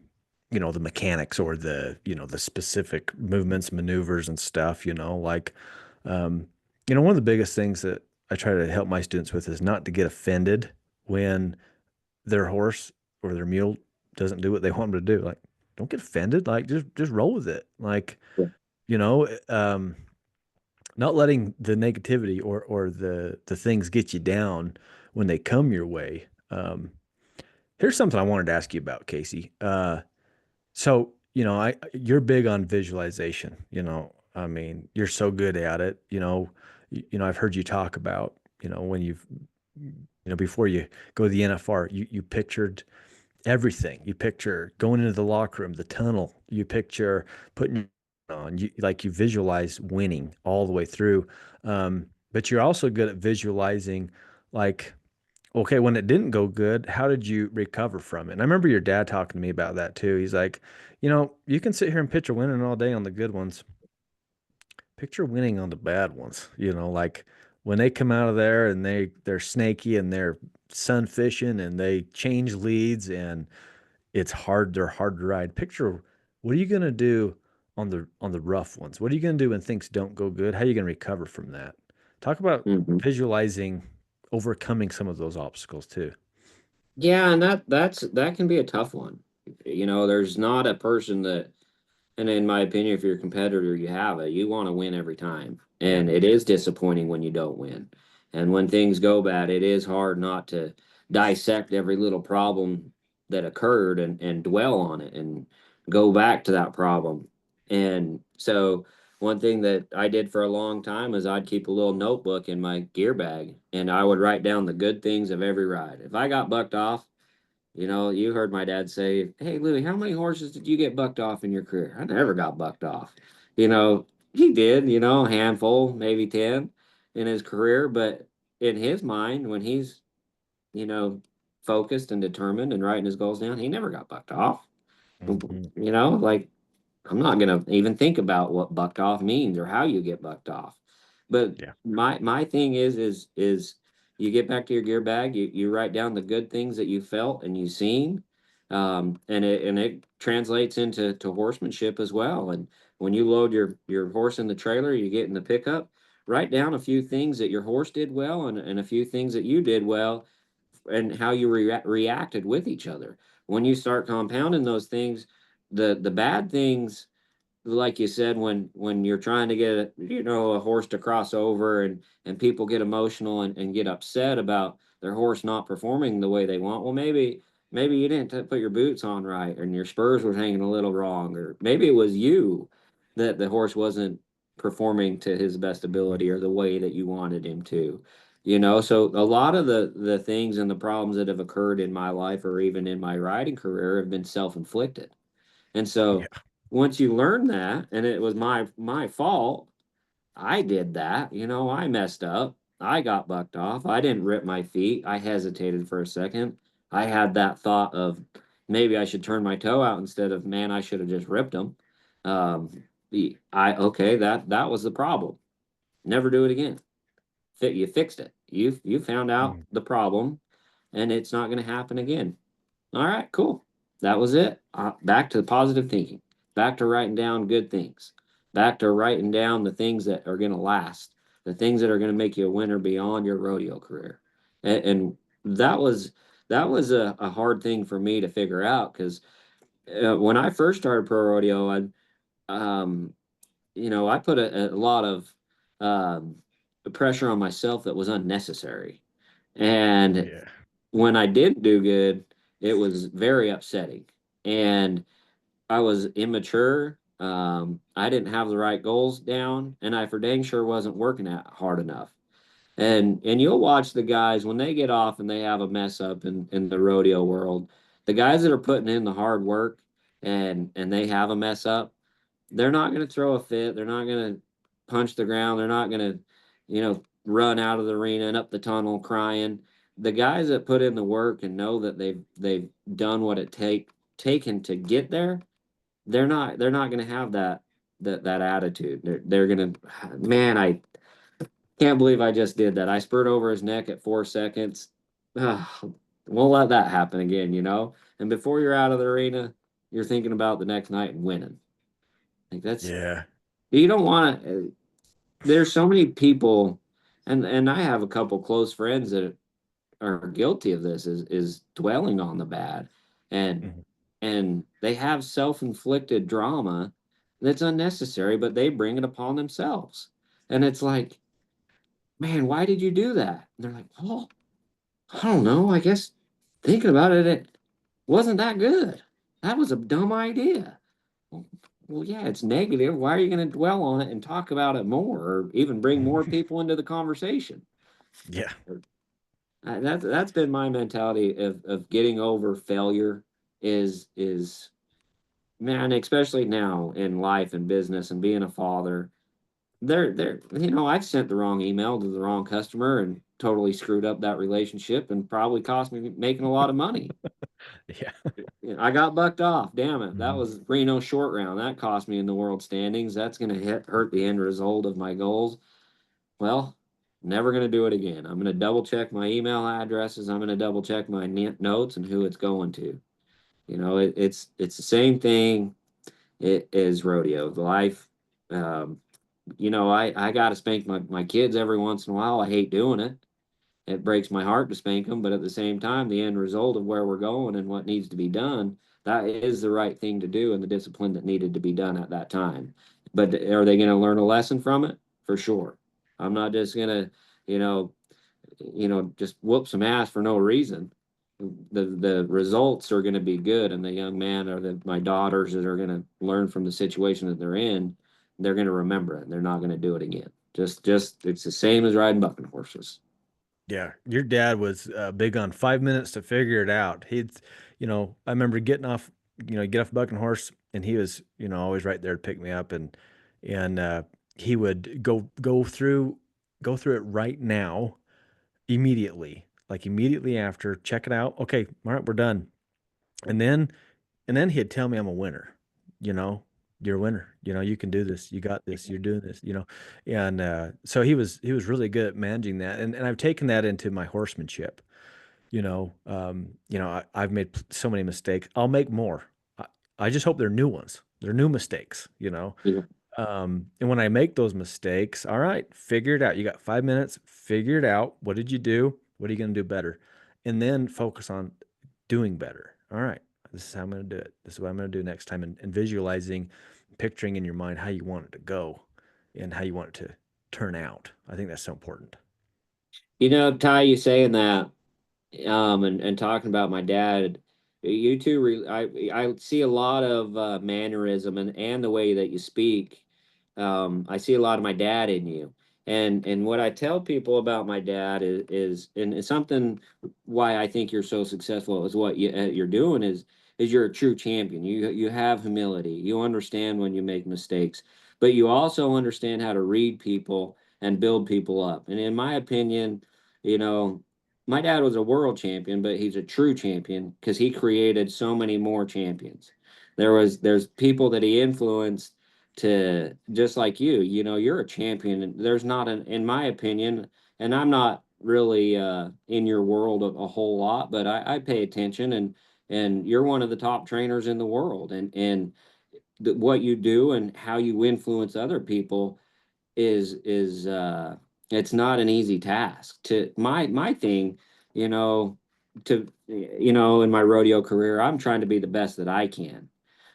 the mechanics or the specific movements, maneuvers and stuff, like um, one of the biggest things that I try to help my students with is not to get offended when their horse or their mule doesn't do what they want them to do. Like, don't get offended. Like, just roll with it. Like, Yeah. you know, um, not letting the negativity or the things get you down when they come your way. Here's something I wanted to ask you about, Kaycee. So I you're big on visualization. I mean, you're so good at it. I've heard you talk about when before you go to the NFR, you pictured everything. You picture going into the locker room, the tunnel. You picture putting on. You visualize winning all the way through. But you're also good at visualizing, like, okay, when it didn't go good, how did you recover from it? And I remember your dad talking to me about that too. He's like, you can sit here and picture winning all day on the good ones. Picture winning on the bad ones. Like when they come out of there and they're snaky and they're sun fishing and they change leads and it's hard. They're hard to ride. Picture what are you going to do on the rough ones? What are you going to do when things don't go good? How are you going to recover from that? Talk about Hmm. visualizing overcoming some of those obstacles too. Yeah, and that can be a tough one. There's not a person that, and in my opinion, if you're a competitor, you have it. You want to win every time. Yeah. And it is disappointing when you don't win. And when things go bad, it is hard not to dissect every little problem that occurred and dwell on it and go back to that problem. And so one thing that I did for a long time is I'd keep a little notebook in my gear bag and I would write down the good things of every ride. If I got bucked off, you heard my dad say, "Hey, Louie, how many horses did you get bucked off in your career?" I never got bucked off. You know, he did, a handful, maybe 10 in his career. But in his mind, when he's, you know, focused and determined and writing his goals down, he never got bucked off. Hmm. Like I'm not gonna even think about what bucked off means or how you get bucked off. But Yeah. my thing is you get back to your gear bag, you write down the good things that you felt and you seen, and it translates into horsemanship as well. And when you load your horse in the trailer, you get in the pickup, write down a few things that your horse did well and a few things that you did well and how you reacted with each other. When you start compounding those things, the bad things, like you said, when you're trying to get a horse to cross over and people get emotional and get upset about their horse not performing the way they want. Well, maybe you didn't put your boots on right and your spurs were hanging a little wrong, or maybe it was you that the horse wasn't performing to his best Hmm. ability or the way that you wanted him to. So a lot of the things and the problems that have occurred in my life or even in my riding career have been self-inflicted. And so Yeah. once you learn that, and it was my fault, I did that. I messed up. I got bucked off. I didn't rip my feet. I hesitated for a second. I had that thought of maybe I should turn my toe out instead of man, I should have just ripped them. I okay, that was the problem. Never do it again. You fixed it. You found out Mm. the problem, and it's not going to happen again. All right, cool. That was it. Back to positive thinking. Back to writing down good things. Back to writing down the things that are going to last. The things that are going to make you a winner beyond your rodeo career. And that was a hard thing for me to figure out because when I first started pro rodeo, um, I put a lot of um, pressure on myself that was unnecessary. And Yeah. when I did do good, it was very upsetting. And I was immature. I didn't have the right goals down, and I for dang sure wasn't working at hard enough. And you'll watch the guys when they get off and they have a mess up in the rodeo world. The guys that are putting in the hard work and they have a mess up, they're not going to throw a fit. They're not going to punch the ground. They're not going to, run out of the arena and up the tunnel crying. The guys that put in the work and know that they've done what it taken to get there, they're not going to have that attitude. They're going to, man, I can't believe I just did that. I spurred over his neck at 4 seconds. Ugh, won't let that happen again. And before you're out of the arena, you're thinking about the next night and winning. Like that's Yeah. you don't want to. There's so many people, and I have a couple close friends that are guilty of this. Is dwelling on the bad, and Mhm. and they have self-inflicted drama that's unnecessary, but they bring it upon themselves. And it's like, man, why did you do that? And they're like, well, I don't know. I guess thinking about it, it wasn't that good. That was a dumb idea. Well, well, yeah, it's negative. Why are you going to dwell on it and talk about it more, or even bring more people into the conversation? Yeah. That's been my mentality of getting over failure. Is man, especially now in life and business and being a father. I've sent the wrong email to the wrong customer and totally screwed up that relationship and probably cost me making a lot of money. Yeah. I got bucked off. Damn it. That Mhm. was Reno short round. That cost me in the world standings. That's going to hurt the end result of my goals. Well, Never going to do it again. I'm going to double check my email addresses. I'm going to double check my notes and who it's going to. It's the same thing. It is rodeo. The life, um, I got to spank my kids every once in a while. I hate doing it. It breaks my heart to spank them, but at the same time, the end result of where we're going and what needs to be done, that is the right thing to do and the discipline that needed to be done at that time. But are they going to learn a lesson from it? For sure. I'm not just going to, you know, just whoop some ass for no reason. The results are going to be good, and the young man or my daughters that are going to learn from the situation that they're in, they're going to remember it. They're not going to do it again. Just it's the same as riding bucking horses. Yeah, your dad was big on 5 minutes to figure it out. I remember getting off, get off bucking horse, and he was, always right there to pick me up, and he would go through it right now, immediately, like immediately after, check it out. Okay, all right, we're done, and then he'd tell me I'm a winner. You know, you're a winner. You can do this. You got this. You're doing this. And so he was really good at managing that, and I've taken that into my horsemanship. I've made so many mistakes. I'll make more. I, I just hope they're new ones. They're new mistakes. Yeah. And when I make those mistakes, all right, figure it out. You got 5 minutes. Figure it out. What did you do? What are you going to do better? And then focus on doing better. All right, this is how I'm going to do it. This is what I'm going to do next time, and visualizing, picturing in your mind how you want it to go and how you want it to turn out. I think that's so important. Ty, you saying that, and talking about my dad, you two, I see a lot of mannerism and the way that you speak. I see a lot of my dad in you, and what I tell people about my dad is and it's something why I think you're so successful is what you're doing is you're a true champion. You have humility. You understand when you make mistakes, but you also understand how to read people and build people up. And in my opinion, you know my dad was a world champion, but he's a true champion because he created so many more champions. There's people that he influenced to just like you. You're a champion. And there's not an, in my opinion, and I'm not really in your world a whole lot, but I pay attention, and you're one of the top trainers in the world, and what you do and how you influence other people is it's not an easy task. To my thing, you know in my rodeo career, I'm trying to be the best that I can,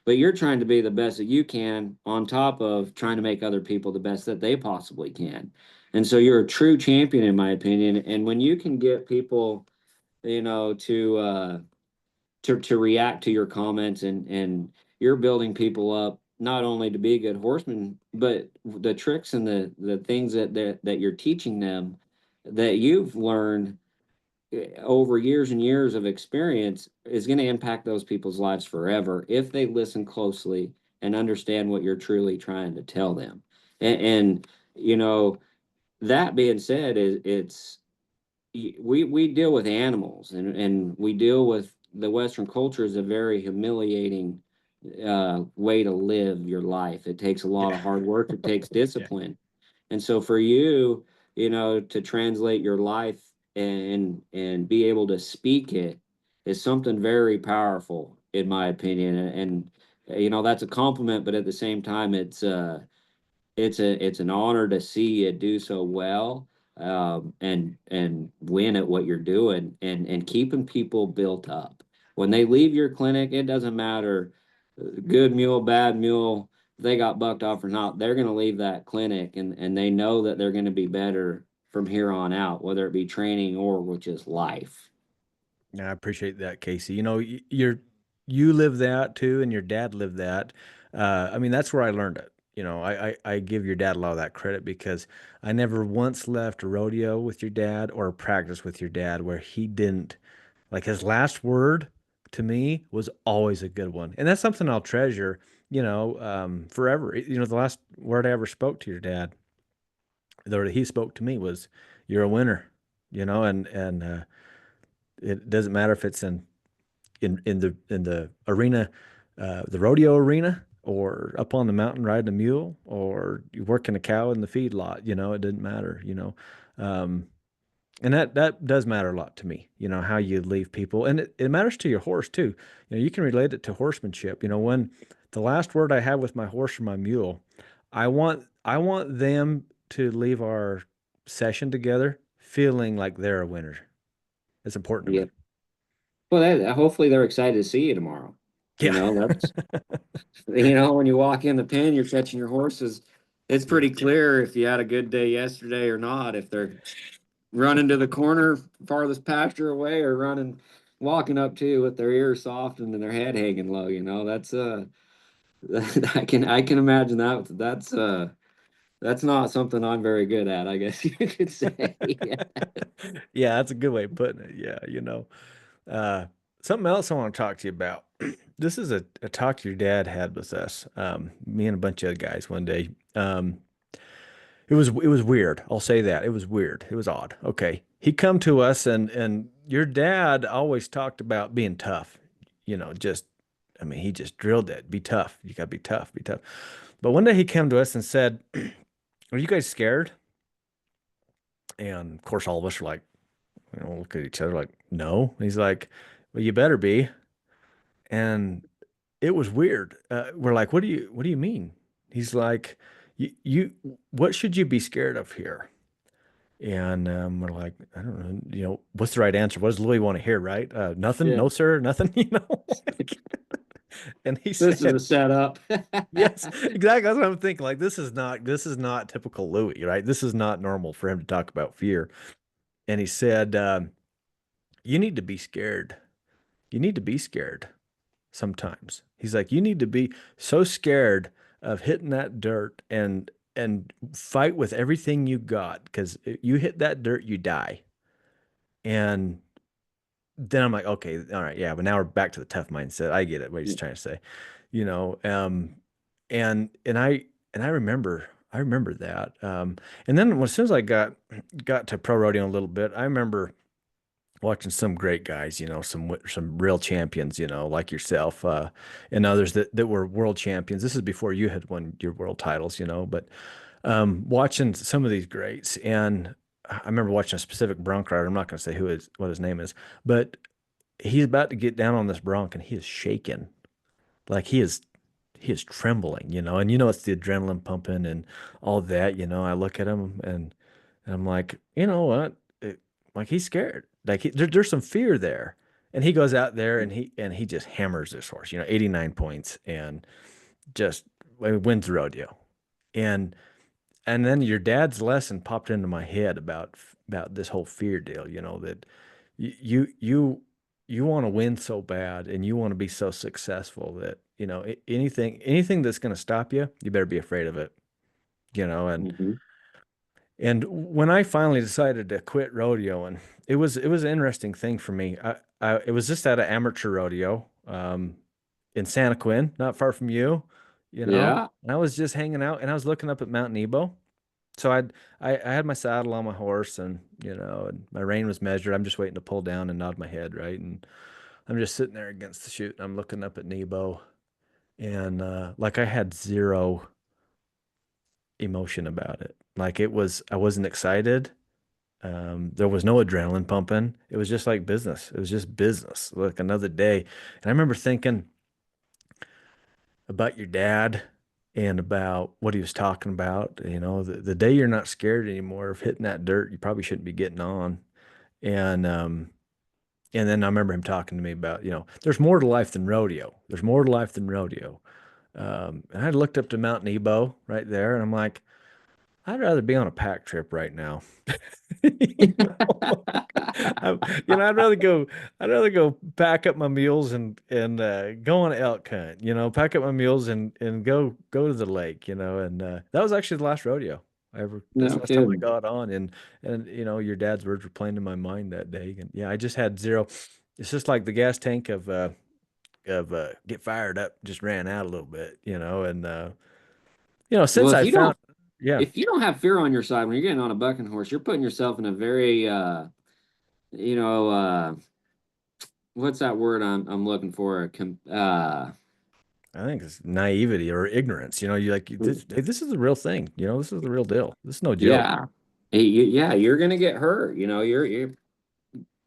but you're trying to be the best that you can on top of trying to make other people the best that they possibly can. And so you're a true champion in my opinion, and when you can get people to react to your comments, and you're building people up not only to be a good horseman, but the tricks and the things that you're teaching them that you've learned over years and years of experience is going to impact those people's lives forever if they listen closely and understand what you're truly trying to tell them. And that being said, it's we deal with animals, and we deal with the Western culture is a very humiliating way to live your life. It takes a lot of Yeah. hard work. It takes Yeah. discipline. And so for you, to translate your life and be able to speak it is something very powerful, in my opinion. And that's a compliment, but at the same time, it's an honor to see you do so well, and win at what you're doing, and keeping people built up. When they leave your clinic, it doesn't matter, good mule, bad mule, if they got bucked off or not, they're going to leave that clinic, and they know that they're going to be better from here on out, whether it be training or which is life. Yeah, I appreciate that, Casey. You live that too, and your dad lived that. I mean, that's where I learned it. I give your dad a lot of that credit because I never once left a rodeo with your dad or a practice with your dad where he didn't, like, his last word to me was always a good one. And that's something I'll treasure, forever. The last word I ever spoke to your dad, the word he spoke to me was, "You're a winner," and it doesn't matter if it's in the arena, the rodeo arena, or up on the mountain riding a mule, or you working a cow in the feed lot. It didn't matter. Um, and that does matter a lot to me, how you leave people. And it matters to your horse too. You can relate it to horsemanship. When the last word I have with my horse or my mule, I want them to leave our session together feeling like they're a winner. It's important to Yeah. me. Well, hopefully they're excited to see you tomorrow. You Yeah. know, that's when you walk in the pen, you're catching your horses. It's Yeah. pretty clear if you had a good day yesterday or not. If they're running to the corner farthest pasture away or walking up to you with their ears softened and their head hanging low. That's I can imagine that's not something I'm very good at, I guess you could say. Yeah, that's a good way of putting it. Yeah, Uh, something else I want to talk to you about. This is a talk your dad had with us, me and a bunch of other guys one day. It was weird. I'll say that. It was weird. It was odd. Okay. He come to us and your dad always talked about being tough. Just I mean, he just drilled it. Be tough. You gotta be tough, be tough. But one day he came to us and said, "Are you guys scared?" And of course all of us were like, look at each other like, no. He's like, well, you better be. And it was weird. We're like, what do you mean? He's like, what should you be scared of here? And we're like, I don't know, what's the right answer? What does Louis want to hear, right? Nothing, Yeah. no, sir, nothing, like, and he This is said, a setup. yes, exactly. That's what I'm thinking. Like, this is not typical Louis, right? This is not normal for him to talk about fear. And he said, you need to be scared. You need to be scared sometimes. He's like, you need to be so scared of hitting that dirt and fight with everything you got because you hit that dirt, you die. And then I'm like, okay, all right, yeah, but now we're back to the tough mindset. I get it, what he's trying to say, you know. And I remember that. And then as soon as I got to pro rodeo a little bit, I remember watching some great guys, some real champions, like yourself, and others that were world champions. This is before you had won your world titles, but watching some of these greats, and I remember watching a specific bronc rider. I'm not going to say what his name is, but he's about to get down on this bronc, and he is shaking, like he is trembling, and it's the adrenaline pumping and all that. I look at him and I'm like, you know what? Like he's scared. Like there's some fear there. And he goes out there and he just hammers this horse, 89 points and just wins the rodeo. And and then your dad's lesson popped into my head about this whole fear deal, that you you you want to win so bad and you want to be so successful that, anything that's going to stop you, you better be afraid of it, and Mhm. when I finally decided to quit rodeoing, it was an interesting thing for me. It was just at an amateur rodeo in Santa Quin, not far from you, Yeah. And I was just hanging out and I was looking up at Mount Nebo. So I had my saddle on my horse and and my rein was measured. I'm just waiting to pull down and nod my head, right? And I'm just sitting there against the chute and I'm looking up at Nebo and like I had zero emotion about it. Like I wasn't excited. There was no adrenaline pumping. It was just like business. It was just business, like another day. And I remember thinking about your dad and about what he was talking about. The day you're not scared anymore of hitting that dirt, you probably shouldn't be getting on. And and then I remember him talking to me about, there's more to life than rodeo. There's more to life than rodeo. And I looked up to Mount Nebo right there, and I'm like, I'd rather be on a pack trip right now. You know? I'd rather go. I'd rather go pack up my mules and go on elk hunt. Pack up my mules and go to the lake. And that was actually the last rodeo I ever. That's No the last time I kidding. got on. And your dad's words were playing in my mind that day. And yeah, I just had zero. It's just like the gas tank of get fired up just ran out a little bit. And Well, since I found, yeah. if you don't have fear on your side when you're getting on a bucking horse, you're putting yourself in a very you know, what's that word I'm looking for? I think it's naivety or ignorance. You like this. Hey, this is the real thing. This is the real deal. This is no joke. Yeah. Yeah, you're gonna get hurt.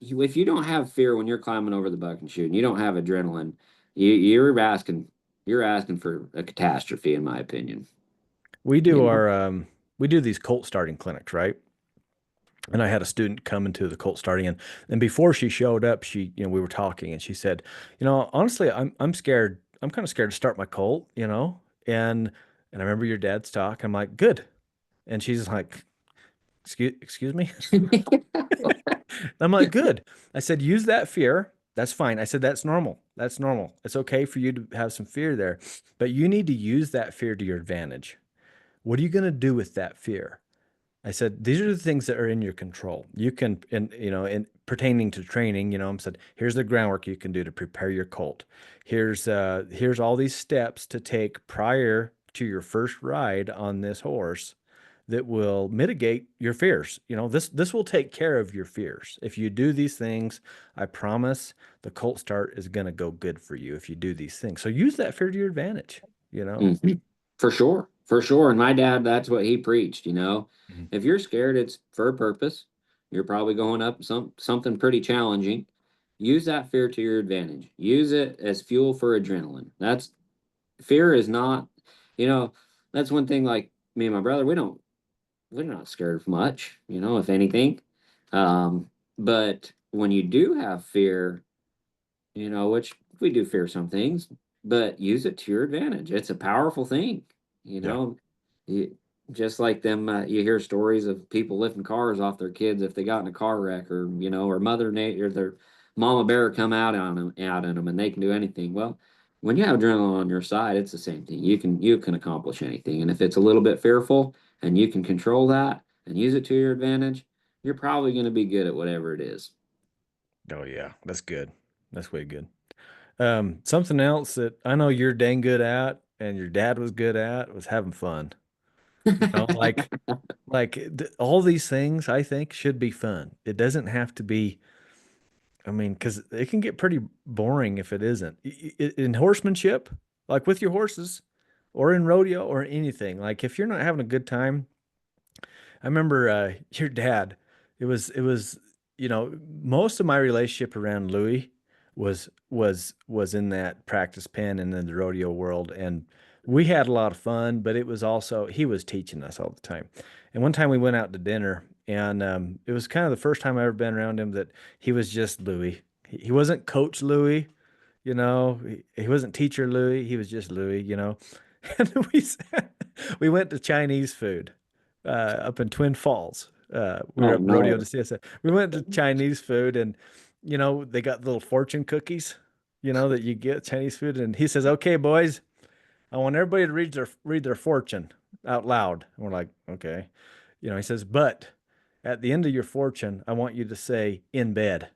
If you don't have fear when you're climbing over the buck and shooting, you don't have adrenaline. You're asking for a catastrophe, in my opinion. We You do know. we do these colt starting clinics, right? And I had a student come into the colt starting, and before she showed up, we were talking, and she said, honestly, I'm scared. I'm kind of scared to start my colt, and I remember your dad's talk. I'm like, good. And she's like, excuse me. I'm like, good. I said, use that fear. That's fine. I said, that's normal. That's normal. It's okay for you to have some fear there, but you need to use that fear to your advantage. What are you going to do with that fear? I said, these are the things that are in your control. You can, in pertaining to training, I said, here's the groundwork you can do to prepare your colt. Here's all these steps to take prior to your first ride on this horse that will mitigate your fears. This will take care of your fears. If you do these things, I promise the colt start is going to go good for you if you do these things. So use that fear to your advantage, you know? Mhm. For sure, for sure. And my dad, that's what he preached. Mhm. If you're scared, it's for a purpose. You're probably going up something pretty challenging. Use that fear to your advantage. Use it as fuel for adrenaline. That's fear is not, you know, that's one thing. Like me and my brother, we're not scared of much. If anything. But when you do have fear, which we do fear some things, but use it to your advantage. It's a powerful thing, you Yeah. know. You, just like them, you hear stories of people lifting cars off their kids if they got in a car wreck, or Mother Nature, or their mama bear come out in them, and they can do anything. Well, when you have adrenaline on your side, it's the same thing. You can accomplish anything, and if it's a little bit fearful, and you can control that and use it to your advantage, you're probably going to be good at whatever it is. Oh yeah, that's good. That's way good. Something else that I know you're dang good at and your dad was good at was having fun. You know, like all these things I think should be fun. It doesn't have to be, I mean, because it can get pretty boring if it isn't. In horsemanship, like with your horses or in rodeo or anything, like if you're not having a good time, I remember your dad. It was most of my relationship around Louis was in that practice pen and in the rodeo world, and we had a lot of fun. But it was also he was teaching us all the time. And one time we went out to dinner, and it was kind of the first time I ever been around him that he was just Louis. He wasn't Coach Louis, he wasn't teacher Louis. He was just Louis. And we went to Chinese food up in Twin Falls. We were Oh up rodeo no. to see us. We went to Chinese food, and they got little fortune cookies, that you get Chinese food. And he says, "Okay, boys, I want everybody to read their fortune out loud." And we're like, "Okay," He says, "But at the end of your fortune, I want you to say in bed."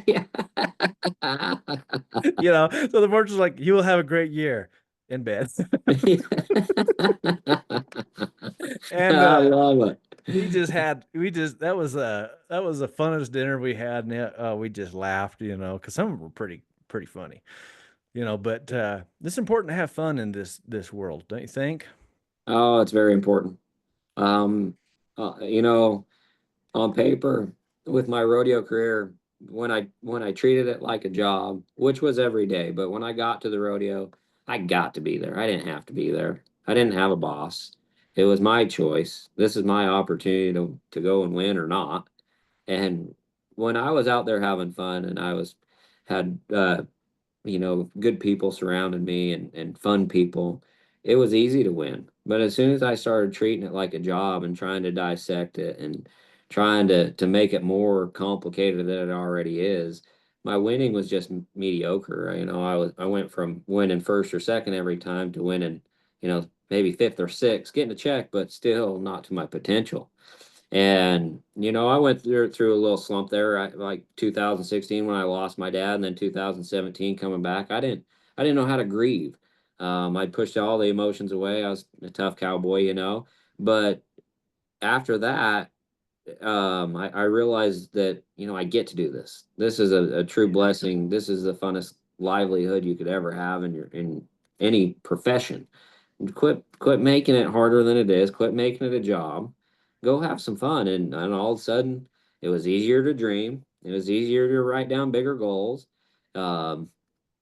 Yeah. So the fortune's like, "You will have a great year in bed." And I love it. we just had we just that was the funnest dinner we had, and we just laughed, because some of them were pretty funny, but it's important to have fun in this world, don't you think? Oh, it's very important. Um, uh, you know, on paper, with my rodeo career, when I treated it like a job, which was every day, but when I got to the rodeo, I got to be there. I didn't have to be there. I didn't have a boss. It was my choice. This is my opportunity to go and win or not. And when I was out there having fun and I was had good people surrounding me and fun people, it was easy to win. But as soon as I started treating it like a job and trying to dissect it and trying to make it more complicated than it already is, my winning was just mediocre. I went from winning first or second every time to winning, maybe fifth or sixth, getting a check, but still not to my potential. And I went through a little slump there, like 2016 when I lost my dad, and then 2017 coming back. I didn't know how to grieve. I pushed all the emotions away. I was a tough cowboy, But after that, I realized that I get to do this. This is a true blessing. This is the funnest livelihood you could ever have in any profession. Quit making it harder than it is. Quit making it a job. go have some fun. And all of a sudden, it was easier to dream. It was easier to write down bigger goals. Um,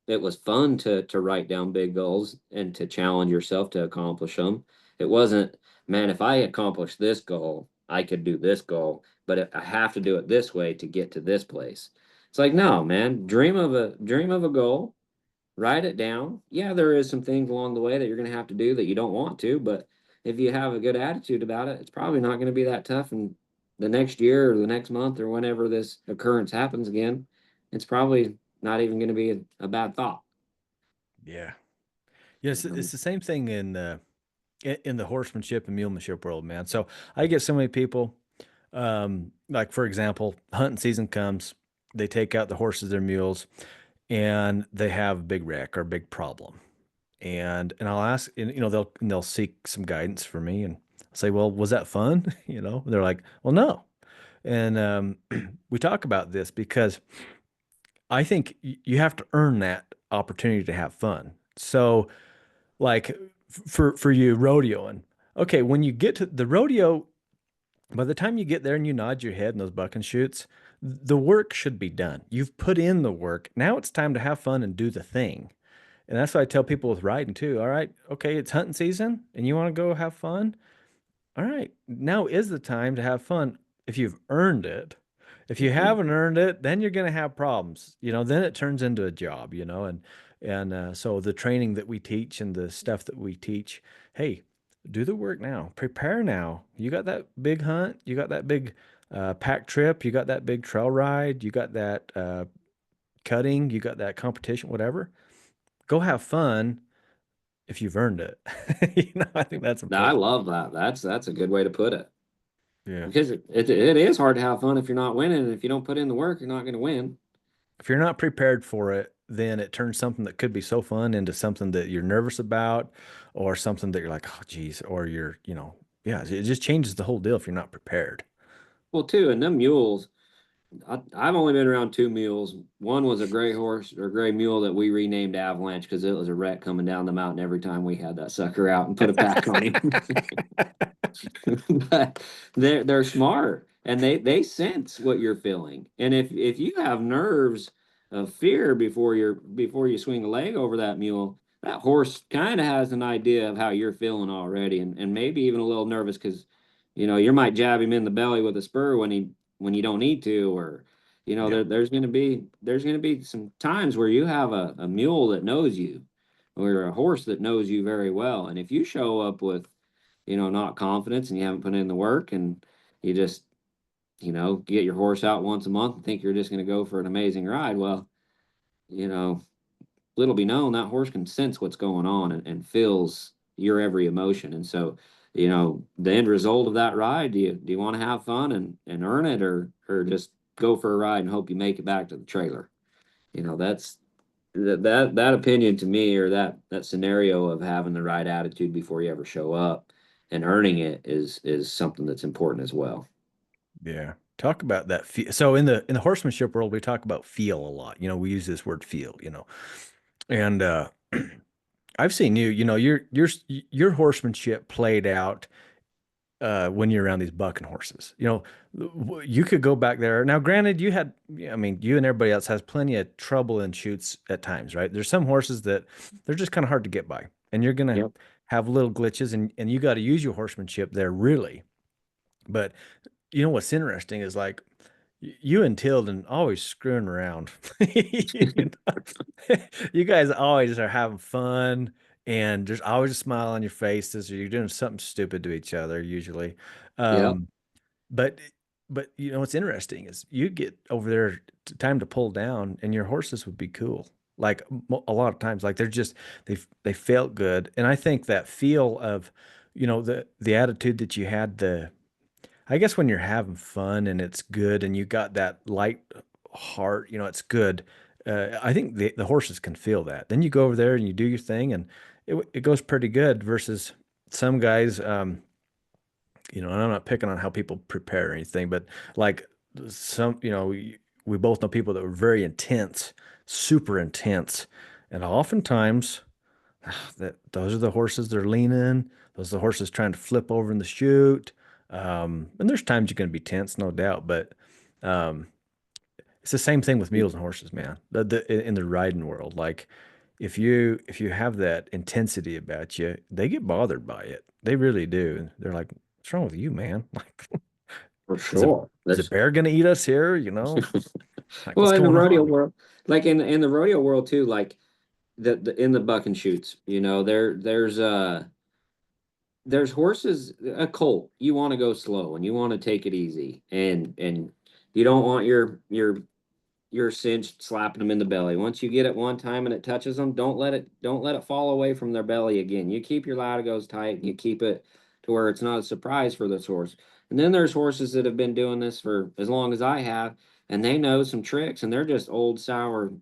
it was fun to write down big goals and to challenge yourself to accomplish them. It wasn't, man, if I accomplish this goal, I could do this goal, but I have to do it this way to get to this place. It's like, no, man, dream of a goal, write it down. Yeah, there is some things along the way that you're going to have to do that you don't want to, but if you have a good attitude about it, it's probably not going to be that tough. And the next year or the next month or whenever this occurrence happens again, it's probably not even going to be a bad thought. Yeah. Yes, You it's the same thing in the horsemanship and mulemanship world, man. So I get so many people, like for example, hunting season comes, they take out the horses, their mules, and they have a big wreck or a big problem. And I'll ask, and they'll seek some guidance for me, and I'll say, well, was that fun? And they're like, well, no. And we talk about this because I think you have to earn that opportunity to have fun. So, like for you rodeoing, okay, when you get to the rodeo, by the time you get there and you nod your head in those buck and shoots, the work should be done. You've put in the work. Now it's time to have fun and do the thing. And that's what I tell people with riding too. All right, okay, it's hunting season and you want to go have fun. All right, now is the time to have fun if you've earned it. If you Mhm. haven't earned it, then you're going to have problems. Then it turns into a job, and so the training that we teach and the stuff that we teach, hey, do the work now. Prepare now. You got that big hunt, you got that big pack trip, you got that big trail ride, you got that cutting, you got that competition, whatever. Go have fun if you've earned it. I think that's I important. love that. That's a good way to put it. Yeah. Because it is hard to have fun if you're not winning, and if you don't put in the work, you're not going to win. If you're not prepared for it, then it turns something that could be so fun into something that you're nervous about or something that you're like, oh, geez, or yeah, it just changes the whole deal if you're not prepared. Well, too, and them mules, I've only been around two mules. One was a gray horse or gray mule that we renamed Avalanche because it was a wreck coming down the mountain every time we had that sucker out and put a pack on him. But they're smart and they sense what you're feeling. And if you have nerves of fear before you swing a leg over that mule, that horse kind of has an idea of how you're feeling already, and maybe even a little nervous because you might jab him in the belly with a spur when you don't need to, or Yeah. there's gonna be some times where you have a mule that knows you or a horse that knows you very well. And if you show up with not confidence and you haven't put in the work and you just, get your horse out once a month and think you're just going to go for an amazing ride. Well, you know, little be known that horse can sense what's going on and feels your every emotion. And so, the end result of that ride, do you want to have fun and earn it or just go for a ride and hope you make it back to the trailer? That's that opinion to me, or that scenario of having the right attitude before you ever show up and earning it is something that's important as well. Yeah. Talk about that feel. So in the horsemanship world, we talk about feel a lot. We use this word feel. And I've seen your horsemanship played out when you're around these bucking horses. You could go back there. Now, granted, I mean, you and everybody else has plenty of trouble in shoots at times, right? There's some horses that they're just kind of hard to get by, and you're gonna Yep. have little glitches, and you got to use your horsemanship there really. But what's interesting is like you and Tilden always screwing around. You you guys always are having fun, and there's always a smile on your faces, or you're doing something stupid to each other usually. Yep. Um, but but what's interesting is you get over there time to pull down, and your horses would be cool. Like a lot of times, like they felt good, and I think that feel of the attitude that you had, the I guess when you're having fun and it's good and you got that light heart, it's good. I think the horses can feel that. Then you go over there and you do your thing, and it goes pretty good. Versus some guys, and I'm not picking on how people prepare or anything, but like we both know people that were very intense, super intense, and oftentimes that those are the horses they're leaning. Those are the horses trying to flip over in the chute. And there's times you're going to be tense, no doubt, but um, it's the same thing with mules and horses, man. In the riding world, like if you have that intensity about you, they get bothered by it. They really do. And they're like, "What's wrong with you, man? Like, For is a sure. is a bear going to eat us here? You know, like Well, what's in the going rodeo on?" world, like in the rodeo world too, like the in the buck and shoots, there's horses, a colt, you want to go slow and you want to take it easy, and you don't want your cinched slapping them in the belly. Once you get it one time and it touches them, don't let it fall away from their belly again. You keep your latigos tight and you keep it to where it's not a surprise for this horse. And then there's horses that have been doing this for as long as I have, and they know some tricks, and they're just old sour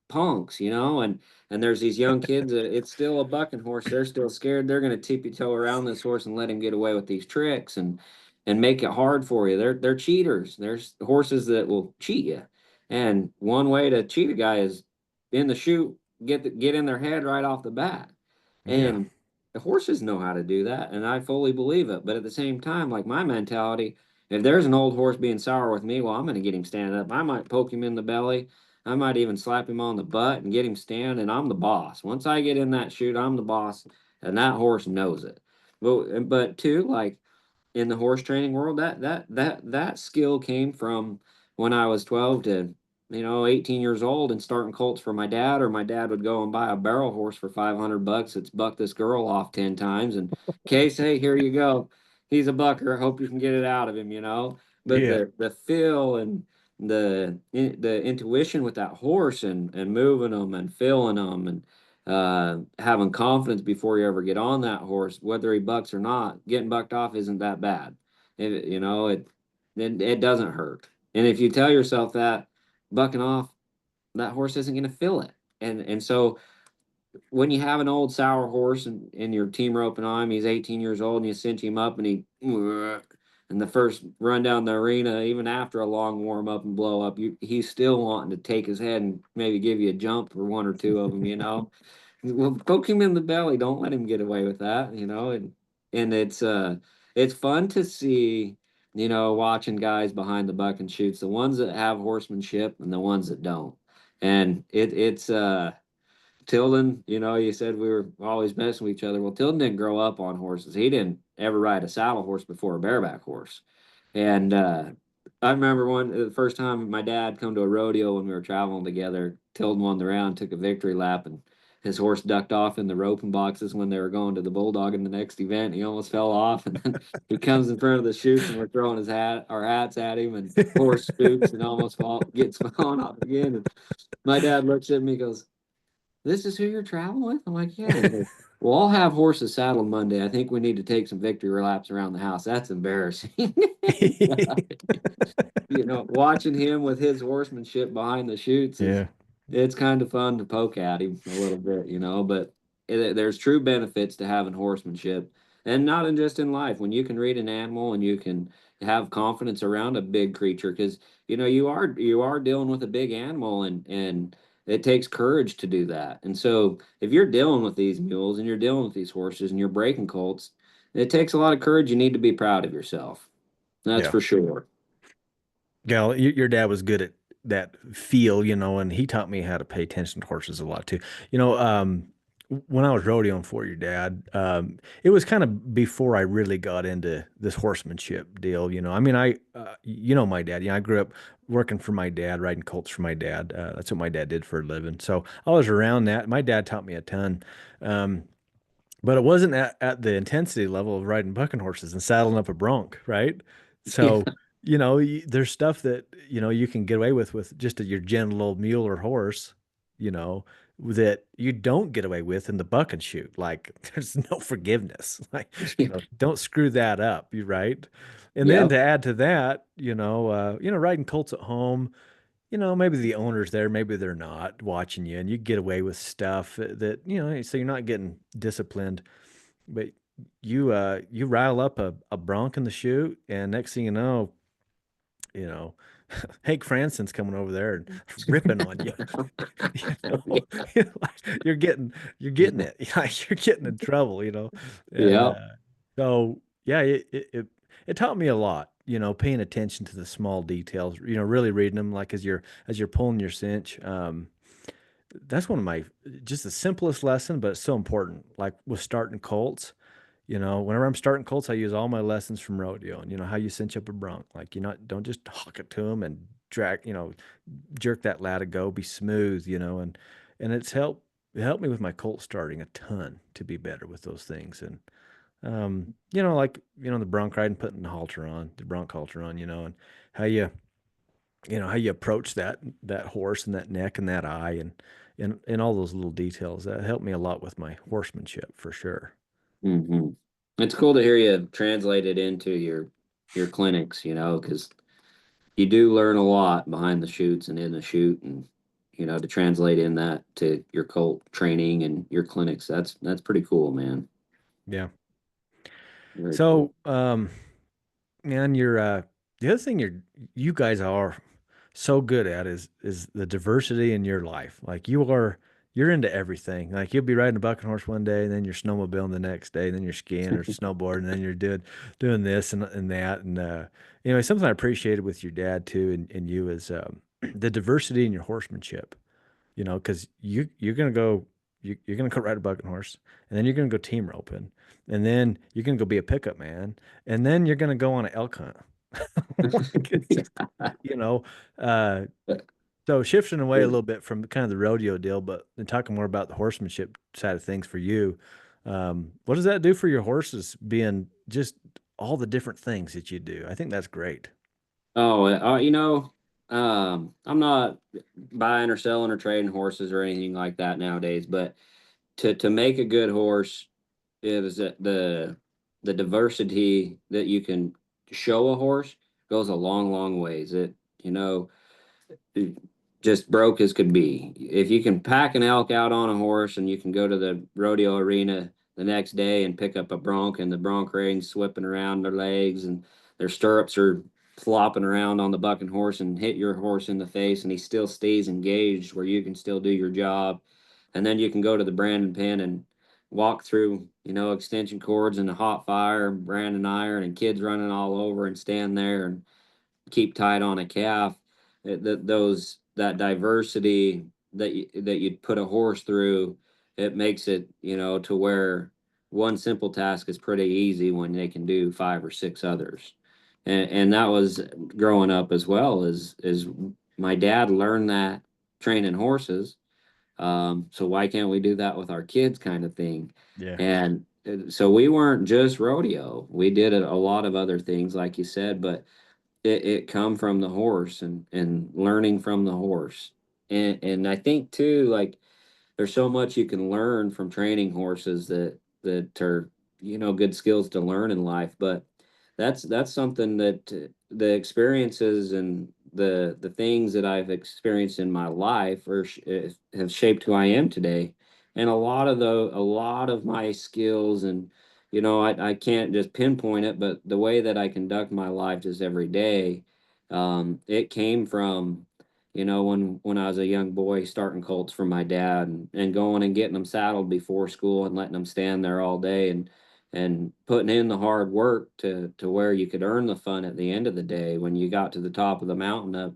punks, and there's these young kids that it's still a bucking horse. They're still scared. They're going to tippy toe around this horse and let him get away with these tricks and make it hard for you. They're cheaters. There's horses that will cheat you, and one way to cheat a guy is in the chute, get in their head right off the bat. Yeah, And the horses know how to do that, and I fully believe it. But at the same time, like my mentality, if there's an old horse being sour with me, well, I'm going to get him standing up. I might poke him in the belly. I might even slap him on the butt and get him standing. I'm the boss. Once I get in that chute, I'm the boss, and that horse knows it. But too, like in the horse training world, that skill came from when I was 12 to 18 years old and starting colts for my dad, or my dad would go and buy a barrel horse for $500. It's bucked this girl off 10 times, and Case, hey, here you go. He's a bucker. I hope you can get it out of him. But yeah, the feel and the intuition with that horse and moving them and feeling them and having confidence before you ever get on that horse, whether he bucks or not, getting bucked off isn't that bad. It doesn't hurt. And if you tell yourself that bucking off, that horse isn't going to feel it. And so when you have an old sour horse and your team roping on him, he's 18 years old, and you cinch him up, and and the first run down the arena, even after a long warm up and blow up, he's still wanting to take his head and maybe give you a jump for one or two of them. Well, poke him in the belly. Don't let him get away with that. And it's fun to see, watching guys behind the buck and shoots, the ones that have horsemanship and the ones that don't. And it's Tilden, you said we were always messing with each other. Well, Tilden didn't grow up on horses. He didn't ever ride a saddle horse before a bareback horse. And I remember the first time my dad come to a rodeo when we were traveling together. Tilden won the round, took a victory lap, and his horse ducked off in the roping boxes when they were going to the bulldog in the next event. He almost fell off, and then he comes in front of the chutes, and we're throwing our hats at him, and horse spooks and almost gets falling off again. And my dad looks at me, and goes, "This is who you're traveling with?" I'm like, "Yeah." He goes, "Well, I'll have horses saddled Monday. I think we need to take some victory laps around the house. That's embarrassing." Watching him with his horsemanship behind the chutes yeah, it's kind of fun to poke at him a little bit. But there's true benefits to having horsemanship, and not just in life. When you can read an animal and you can have confidence around a big creature, because you are dealing with a big animal, and it takes courage to do that. And so if you're dealing with these mules and you're dealing with these horses and you're breaking colts, it takes a lot of courage. You need to be proud of yourself. That's yeah. for sure. Gal, your dad was good at that feel, and he taught me how to pay attention to horses a lot too. When I was rodeoing for your dad, it was kind of before I really got into this horsemanship deal. I mean, my dad. I grew up working for my dad, riding colts for my dad. That's what my dad did for a living. So I was around that. My dad taught me a ton. Um, but it wasn't at the intensity level of riding bucking horses and saddling up a bronc, right? Yeah. So, there's stuff that, you can get away with just your gentle old mule or horse, you know, that you don't get away with in the buck and shoot. Like there's no forgiveness. Like, don't screw that up, you right? And then Yep. to add to that, riding colts at home, maybe the owner's there, maybe they're not watching you, and you get away with stuff that, so you're not getting disciplined, but you rile up a bronc in the chute, and next thing you know, Hank Franson's coming over there and ripping on you. you know, you're getting it. Like, you're getting in trouble, and Yep. so yeah, it taught me a lot, paying attention to the small details, really reading them, like as you're pulling your cinch. That's one of my just the simplest lesson, but it's so important. Like with starting colts, whenever I'm starting colts, I use all my lessons from rodeo and how you cinch up a bronc. Like don't just hock it to them and drag, jerk that ladder go, be smooth, and it helped me with my colt starting a ton to be better with those things. And like the bronc riding, putting the bronc halter on, and how how you approach that horse and that neck and that eye and all those little details. That helped me a lot with my horsemanship for sure. Hmm. It's cool to hear you translate it into your clinics, because you do learn a lot behind the shoots and in the shoot, and to translate in that to your colt training and your clinics. That's pretty cool, man. Yeah. Very cool. So, man, the other thing you guys are so good at is the diversity in your life. Like you're into everything. Like you'll be riding a bucking horse one day, and then you're snowmobiling the next day, and then you're skiing or snowboarding, and then you're doing this and that. And something I appreciated with your dad too, and you is the diversity in your horsemanship. Because you're gonna go you're gonna go ride a bucking horse, and then you're gonna go team roping, and then you're gonna go be a pickup man, and then you're gonna go on an elk hunt. Like, it's just, you know, uh, so shifting away a Yeah. little bit from kind of the rodeo deal, but and talking more about the horsemanship side of things for you. What does that do for your horses being just all the different things that you do? I think that's great. Oh, I'm not buying or selling or trading horses or anything like that nowadays, but to make a good horse is that the diversity that you can show a horse goes a long ways. You know, just broke as could be. If you can pack an elk out on a horse and you can go to the rodeo arena the next day and pick up a bronc and the bronc reins whipping around their legs and their stirrups are flopping around on the bucking horse and hit your horse in the face and he still stays engaged where you can still do your job. And then you can go to the branding pen and walk through, extension cords and the hot fire, branding iron and kids running all over and stand there and keep tight on a calf. That diversity that you'd put a horse through, it makes it to where one simple task is pretty easy when they can do five or six others, and that was growing up as well as my dad learned that training horses. So why can't we do that with our kids, kind of thing? Yeah. And so we weren't just rodeo. We did a lot of other things, like you said, but it come from the horse and learning from the horse. And I think too, like there's so much you can learn from training horses that are good skills to learn in life. But that's something that the experiences and the things that I've experienced in my life have shaped who I am today. And a lot of my skills and I can't just pinpoint it, but the way that I conduct my life just every day, it came from when I was a young boy starting colts from my dad and going and getting them saddled before school and letting them stand there all day and putting in the hard work to where you could earn the fun at the end of the day when you got to the top of the mountain up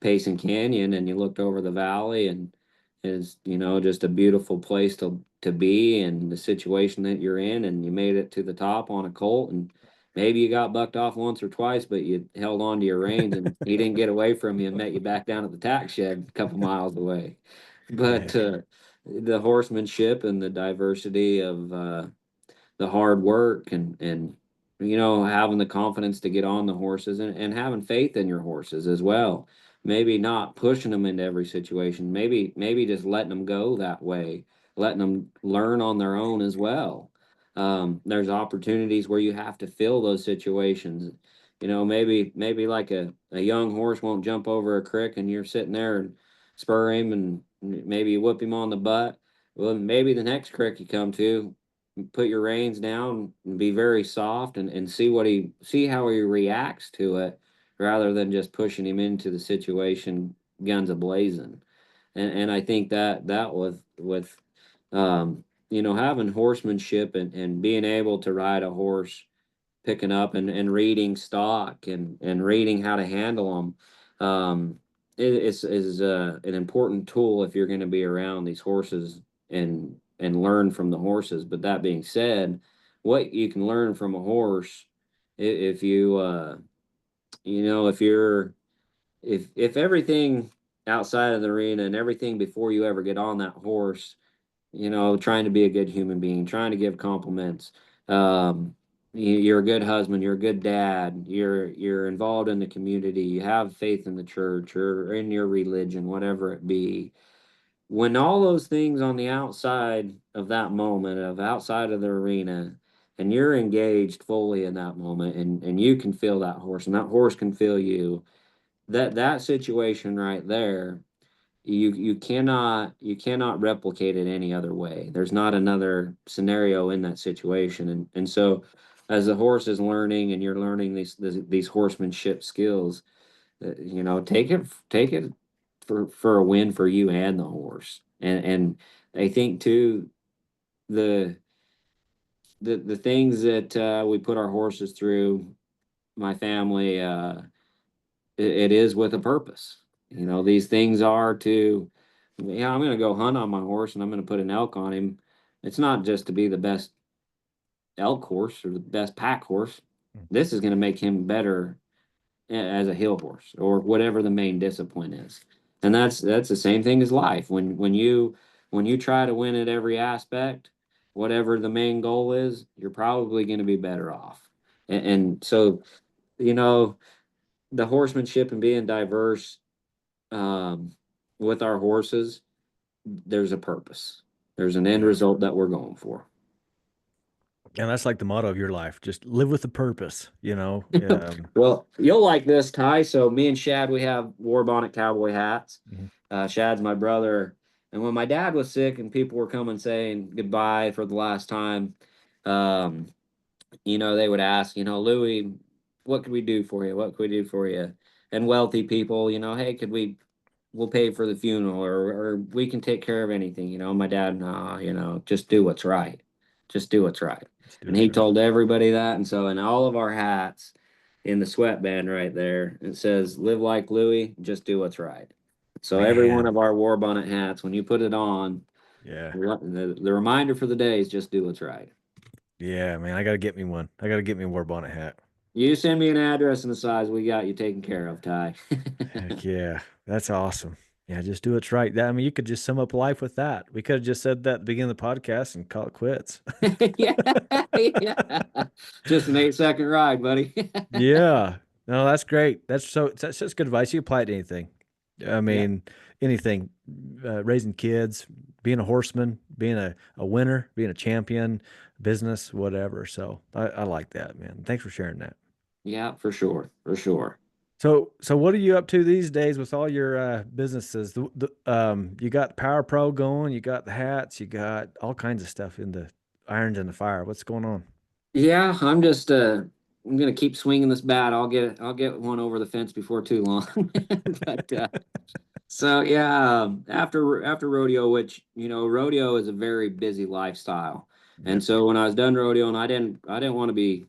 Payson Canyon and you looked over the valley and is just a beautiful place to be and the situation that you're in and you made it to the top on a colt and maybe you got bucked off once or twice, but you held on to your reins and he didn't get away from you and met you back down at the tack shed a couple miles away. Yeah. But the horsemanship and the diversity of the hard work and having the confidence to get on the horses and having faith in your horses as well, maybe not pushing them into every situation, maybe just letting them go that way, letting them learn on their own as well. There's opportunities where you have to fill those situations. Maybe like a young horse won't jump over a creek and you're sitting there and spur him and maybe you whip him on the butt. Well, maybe the next creek you come to, put your reins down and be very soft and see how he reacts to it rather than just pushing him into the situation guns a blazing. And I think that with having horsemanship and being able to ride a horse picking up and reading stock and reading how to handle them. Is an important tool if you're going to be around these horses and learn from the horses. But that being said, what you can learn from a horse, if you if you're if everything outside of the arena and everything before you ever get on that horse, trying to be a good human being, trying to give compliments. You're a good husband, you're a good dad, you're involved in the community, you have faith in the church or in your religion, whatever it be. When all those things on the outside of that moment, of outside of the arena, and you're engaged fully in that moment, and you can feel that horse, and that horse can feel you, that situation right there, you cannot replicate it any other way. There's not another scenario in that situation. And so as the horse is learning and you're learning these horsemanship skills, take it for a win for you and the horse. And I think too, the the things that we put our horses through, my family, it is with a purpose. These things are to, yeah, I'm going to go hunt on my horse and I'm going to put an elk on him. It's not just to be the best elk horse or the best pack horse. This is going to make him better as a hill horse or whatever the main discipline is. And that's the same thing as life. When you try to win at every aspect, whatever the main goal is, you're probably going to be better off. And so, you know, the horsemanship and being diverse, um, with our horses, there's a purpose. There's an end Yeah. result that we're going for. And that's like the motto of your life. Just live with a purpose, Well, you'll like this, Ty. So me and Shad, we have war bonnet cowboy hats. Mhm. Shad's my brother. And when my dad was sick and people were coming saying goodbye for the last time, um, they would ask, Louis, what could we do for you? What could we do for you? And wealthy people, hey, we'll pay for the funeral, or we can take care of anything. My dad, nah, just do what's right. Just do what's right. Just do And it he right. told everybody that. And so in all of our hats, in the sweatband right there, it says, live like Louis, just do what's right. So every one Man. of our war bonnet hats, when you put it on, Yeah. the reminder for the day is just do what's right. Yeah, man. I gotta get me one. I gotta get me a war bonnet hat. You send me an address and the size, we got you taken care of, Ty. Heck yeah. That's awesome. Yeah, just do what's right. That, I mean, you could just sum up life with that. We could have just said that at the beginning of the podcast and call it quits. Yeah, yeah. Just an 8-second ride, buddy. Yeah. No, that's great. That's just good advice. You apply it to anything. I Yeah, mean, anything, raising kids, being a horseman, being a winner, being a champion, business, whatever. So I like that, man. Thanks for sharing that. yeah, for sure, for sure. So what are you up to these days with all your businesses? You got Power Pro going, you got the hats, you got all kinds of stuff in the irons in the fire. What's going on? Yeah, I'm gonna keep swinging this bat. I'll get one over the fence before too long. But so yeah, after rodeo, which rodeo is a very busy lifestyle, and Yep. so when I was done rodeo, and I didn't want to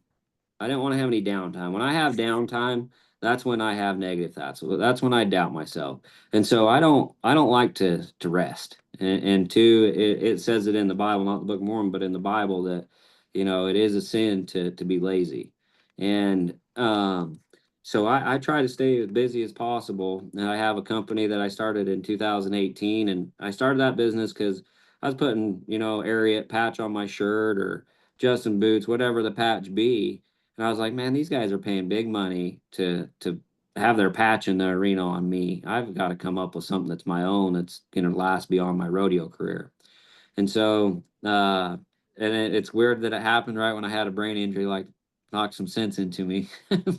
have any downtime. When I have downtime, that's when I have negative thoughts. So that's when I doubt myself. And so I don't like to rest. And two, it says it in the Bible, not the Book of Mormon, but in the Bible that it is a sin to be lazy. And so I try to stay as busy as possible. And I have a company that I started in 2018, and I started that business because I was putting Ariat patch on my shirt or Justin boots, whatever the patch be, and I was like, man, these guys are paying big money to have their patch in the arena on me. I've got to come up with something that's my own that's gonna last beyond my rodeo career. And so, it's weird that it happened right when I had a brain injury, like knocked some sense into me,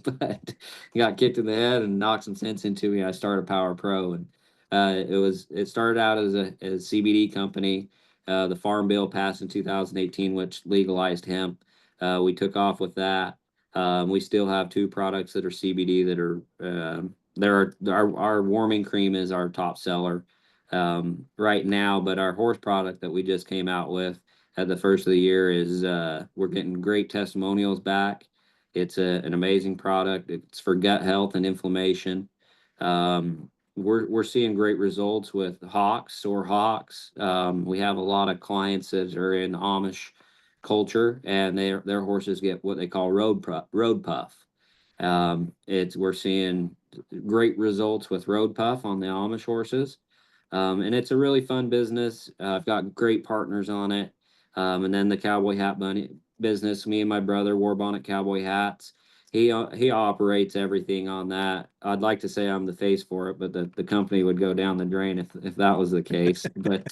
but got kicked in the head and knocked some sense into me. I started Power Pro, and it started out as CBD company. The Farm Bill passed in 2018, which legalized hemp. We took off with that. We still have two products that are CBD that are our warming cream is our top seller right now, but our horse product that we just came out with at the first of the year is we're getting great testimonials back. It's an amazing product. It's for gut health and inflammation. We're seeing great results with hawks or hawks. We have a lot of clients that are in Amish culture, and their horses get what they call road puff. It's we're seeing great results with road puff on the Amish horses, and it's a really fun business. I've got great partners on it. And then the cowboy hat bunny business, me and my brother, War Bonnet Cowboy Hats. He operates everything on that. I'd like to say I'm the face for it, but the company would go down the drain if that was the case. But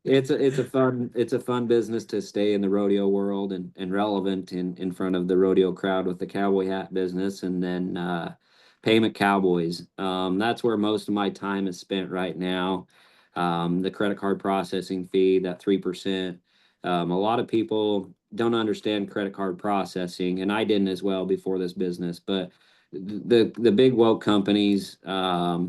it's a fun business to stay in the rodeo world and relevant in front of the rodeo crowd with the cowboy hat business, and then payment cowboys. That's where most of my time is spent right now. The credit card processing fee, that 3%. A lot of people don't understand credit card processing, and I didn't as well before this business. But the big woke companies, that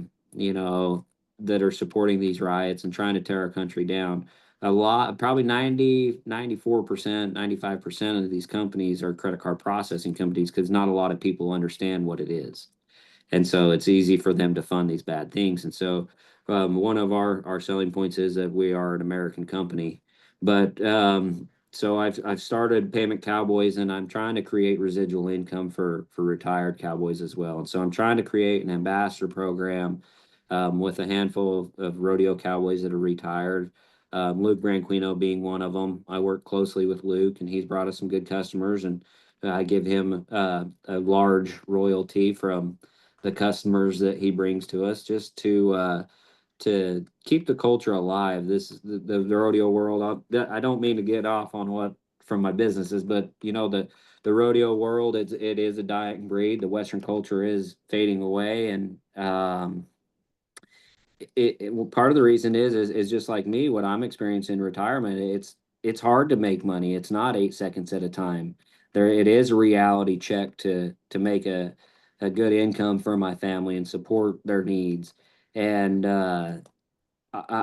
are supporting these riots and trying to tear our country down, a lot, probably 94%, 95% of these companies are credit card processing companies because not a lot of people understand what it is. And so it's easy for them to fund these bad things. And so one of our selling points is that we are an American company. But so I've started Payment Cowboys, and I'm trying to create residual income for retired cowboys as well. And so I'm trying to create an ambassador program with a handful of rodeo cowboys that are retired. Luke Branquino being one of them. I work closely with Luke, and he's brought us some good customers, and I give him a large royalty from the customers that he brings to us, just to keep the culture alive. The rodeo world. I don't mean to get off on what from my businesses, but the rodeo world, it is a dying breed. The Western culture is fading away, and well, part of the reason is just like me, what I'm experiencing in retirement. It's hard to make money. It's not 8 seconds at a time. It is a reality check to make a good income for my family and support their needs. And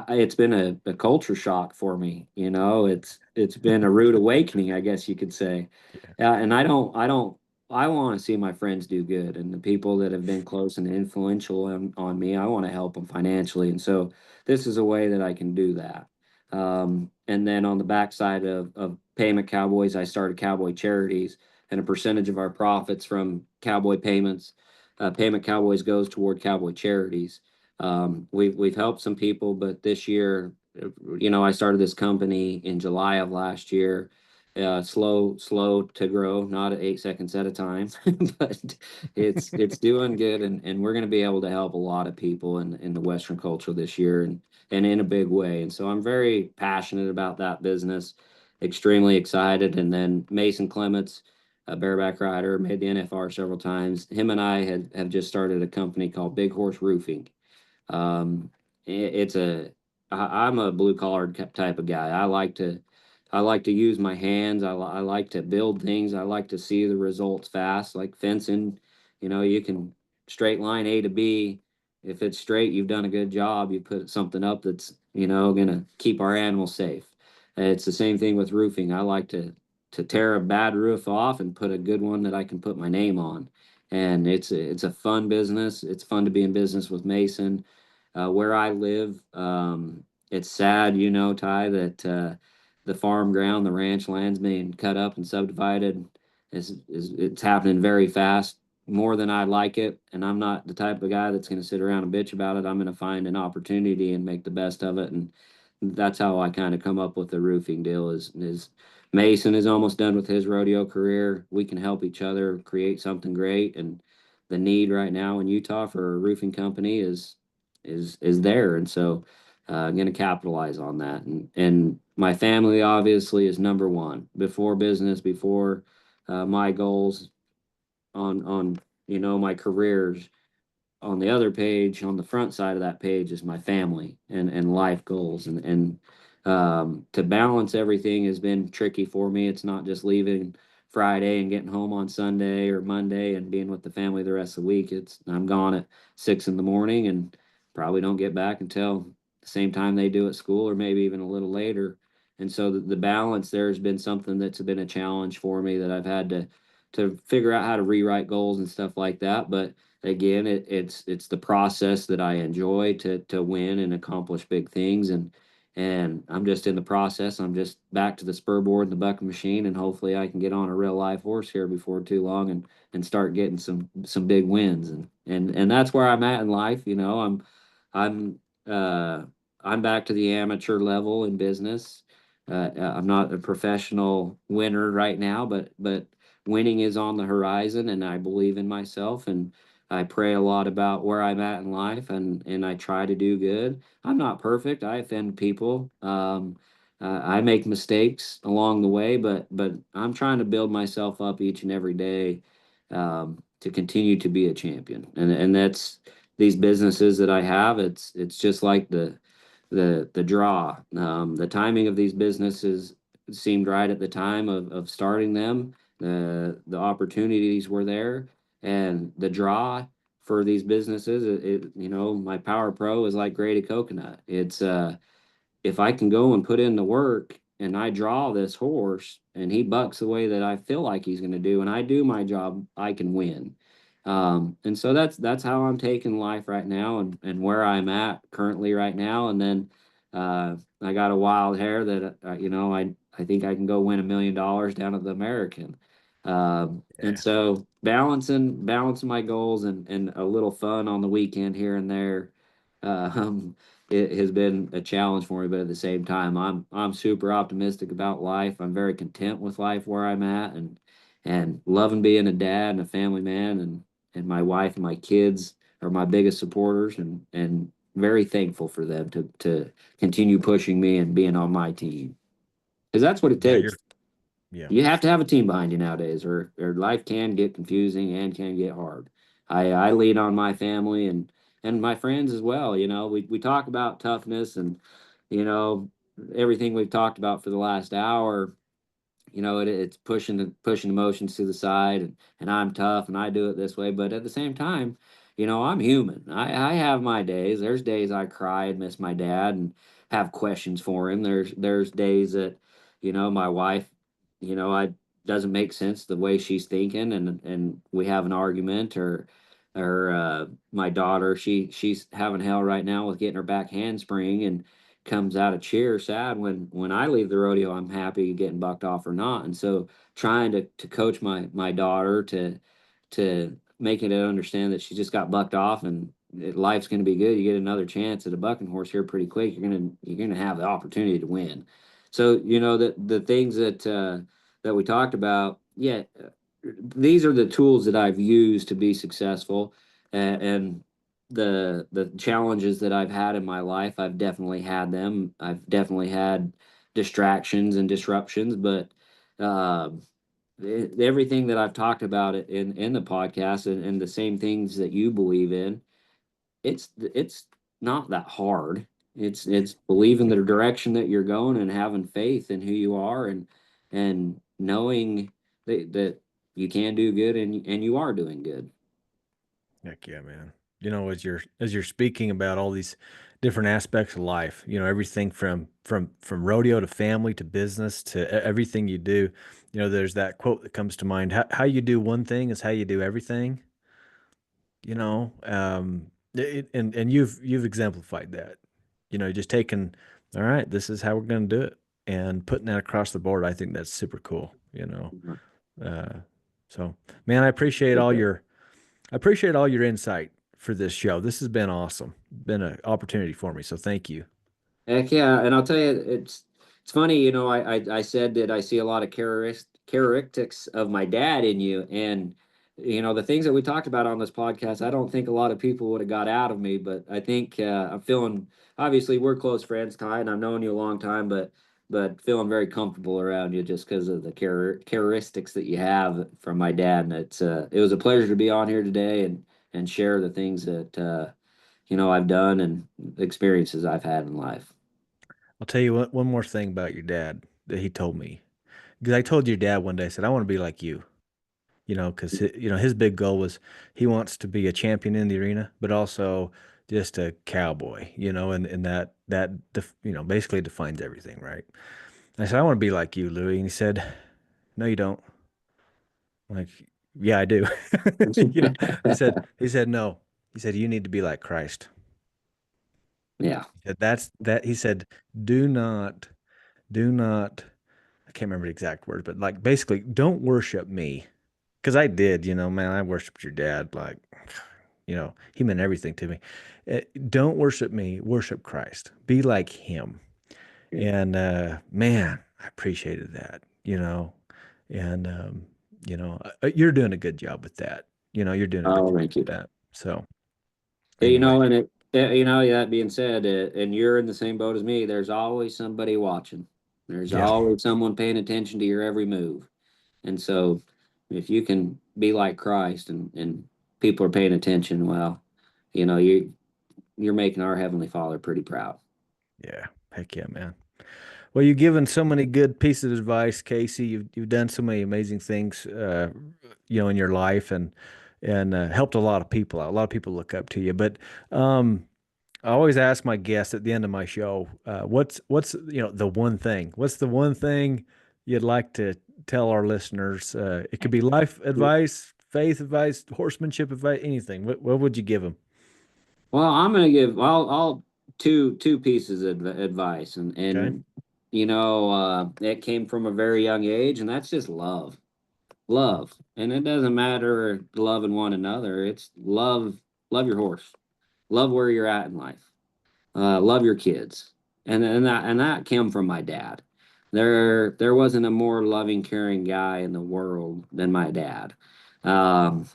it's been a culture shock for me. It's been a rude awakening, I guess you could say. Yeah. And I want to see my friends do good, and the people that have been close and influential on me, I want to help them financially. And so this is a way that I can do that. And then on the backside of Payment Cowboys, I started Cowboy Charities, and a percentage of our profits from Cowboy payments, Payment Cowboys goes toward Cowboy Charities. We've helped some people, but this year, I started this company in July of last year. Slow to grow, not at 8 seconds at a time, but it's doing good, and we're going to be able to help a lot of people in the Western culture this year, and in a big way. And so I'm very passionate about that business, extremely excited. And then Mason Clements, a bareback rider, made the NFR several times. Him and I have just started a company called Big Horse Roofing. um, it's I'm a blue collar type of guy. I like to use my hands. I like to build things. I like to see the results fast, like fencing. You can straight line A to B. If it's straight, you've done a good job. You put something up that's, gonna keep our animals safe. It's the same thing with roofing. I like to tear a bad roof off and put a good one that I can put my name on. And it's a fun business. It's fun to be in business with Mason. Where I live, it's sad, Ty, that the farm ground, the ranch land's being cut up and subdivided. It's happening very fast, more than I like it. And I'm not the type of guy that's going to sit around and bitch about it. I'm going to find an opportunity and make the best of it. And that's how I kind of come up with the roofing deal. Is Mason is almost done with his rodeo career. We can help each other create something great, and the need right now in Utah for a roofing company is there. And so I'm going to capitalize on that. And my family obviously is number one before business, before my goals on my careers. On the other page, on the front side of that page, is my family and life goals. And to balance everything has been tricky for me. It's not just leaving Friday and getting home on Sunday or Monday and being with the family the rest of the week. I'm gone at 6 in the morning and probably don't get back until the same time they do at school, or maybe even a little later. And so the balance there has been something that's been a challenge for me that I've had to figure out how to rewrite goals and stuff like that. But again, it's the process that I enjoy to win and accomplish big things, and I'm just in the process. I'm just back to the spur board and the bucking machine, and hopefully I can get on a real live horse here before too long and start getting some big wins, and that's where I'm at in life. You know, I'm uh I'm back to the amateur level in business. I'm not a professional winner right now, but winning is on the horizon, and I believe in myself, and I pray a lot about where I'm at in life, and I try to do good. I'm not perfect. I offend people. I make mistakes along the way, but I'm trying to build myself up each and every day, to continue to be a champion. And that's these businesses that I have. It's just like the draw. The timing of these businesses seemed right at the time of starting them. The opportunities were there, and the draw for these businesses. You know, my Power Pro is like grated coconut. It's if I can go and put in the work and I draw this horse and he bucks the way that I feel like he's going to do, and I do my job, I can win. And so that's how I'm taking life right now, and where I'm at currently right now. And then I got a wild hair that you know, I think I can go win $1 million down at the American. And Yeah. so balancing my goals and a little fun on the weekend here and there. Um, it has been a challenge for me, but at the same time, I'm super optimistic about life. I'm very content with life where I'm at, and loving being a dad and a family man, and my wife and my kids are my biggest supporters, and very thankful for them to continue pushing me and being on my team, because that's what it Yeah, takes. you're yeah. You have to have a team behind you nowadays, or life can get confusing and can get hard. I lean on my family and my friends as well. You know, we talk about toughness and, you know, everything we've talked about for the last hour. You know, it's pushing emotions to the side, and I'm tough and I do it this way. But at the same time, you know, I'm human. I have my days. There's days I cry and miss my dad and have questions for him. There's days that, you know, my wife, you know, I doesn't make sense the way she's thinking, and we have an argument. Or my daughter, she's having hell right now with getting her back handspring, and comes out of cheer sad when I leave the rodeo. I'm happy getting bucked off or not. And so trying to coach my daughter to making it understand that she just got bucked off, and life's going to be good. You get another chance at a bucking horse here pretty quick. You're gonna have the opportunity to win. So you know that the things that we talked about, yeah, these are the tools that I've used to be successful, and the challenges that I've had in my life, I've definitely had them. I've definitely had distractions and disruptions, but uh, everything that I've talked about it in the podcast, and the same things that you believe in, it's not that hard. It's believing the direction that you're going, and having faith in who you are, and knowing that you can do good, and you are doing good. Heck yeah, man. You know, as you're speaking about all these different aspects of life, you know, everything from rodeo to family to business to everything you do, you know, there's that quote that comes to mind. How you do one thing is how you do everything. You know, and you've exemplified that. You know, just taking, all right, this is how we're going to do it, and putting that across the board. I think that's super cool. You know, uh, so man, I appreciate all your insight for this show. This has been awesome. Been an opportunity for me. So thank you. Heck yeah, and I'll tell you, it's funny, you know, I said that I see a lot of characteristics of my dad in you, and you know, the things that we talked about on this podcast, I don't think a lot of people would have got out of me, but I think I'm feeling. Obviously, we're close friends, Ty, and I've known you a long time, but feeling very comfortable around you just because of the characteristics that you have from my dad, and it was a pleasure to be on here today and share the things that you know, I've done and the experiences I've had in life. I'll tell you one more thing about your dad that he told me. Because I told your dad one day, I said, I want to be like you. You know, because you know his big goal was he wants to be a champion in the arena, but also just a cowboy. You know, and you know basically defines everything, right? I said, I want to be like you, Louis. And he said, no, you don't. I'm like, yeah, I do. You know, he said, no. He said, you need to be like Christ. Yeah. He said, that's that. He said, do not, do not, I can't remember the exact words, but like basically, don't worship me. Because I did, man, I worshiped your dad. Like, he meant everything to me. Don't worship me, worship Christ. Be like him. And man, I appreciated that, and you're doing a good job with that. You're doing a good Oh, job thank with you. that. So You anyway, know, and that being said, and you're in the same boat as me, there's always somebody watching. There's yeah, always someone paying attention to your every move. And so if you can be like Christ and people are paying attention, well, you're making our Heavenly Father pretty proud. yeah, heck yeah, man. Well, you've given so many good pieces of advice, Kaycee. You've done so many amazing things, in your life, and helped a lot of people out. A lot of people look up to you. But I always ask my guests at the end of my show, what's the one thing? What's the one thing you'd like to tell our listeners? It could be life advice, faith advice, horsemanship advice, anything. What would you give them? Well, I'm gonna give I'll two pieces of advice, and Okay. it came from a very young age, and that's just love, and it doesn't matter loving one another. It's love your horse, love where you're at in life, love your kids, and that came from my dad. There wasn't a more loving, caring guy in the world than my dad. Um,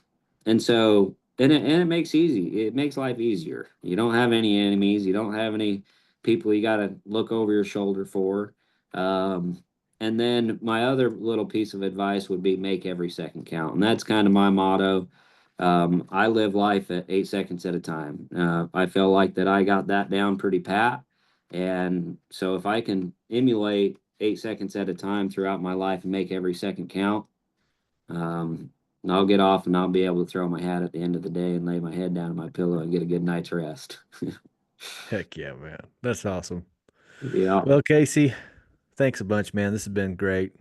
and so and it makes life easier. You don't have any enemies. You don't have any people you got to look over your shoulder for. Um, and then my other little piece of advice would be make every second count, and that's kind of my motto. I live life at 8 seconds at a time. I feel like that I got that down pretty pat, and so if I can emulate 8 seconds at a time throughout my life and make every second count, um, I'll get off and I'll be able to throw my hat at the end of the day and lay my head down on my pillow and get a good night's rest. Heck yeah, man. That's awesome. Yeah. Well, Kaycee, thanks a bunch, man. This has been great.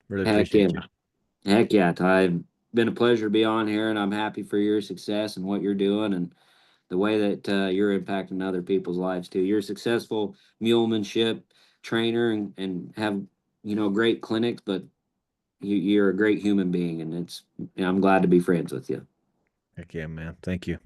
Really Heck yeah. appreciate you. Heck yeah, Ty. Been a pleasure to be on here, and I'm happy for your success and what you're doing and the way that you're impacting other people's lives too. You're a successful mulemanship trainer and have, great clinics, but you're a great human being, and I'm glad to be friends with you. Heck yeah, man. Thank you.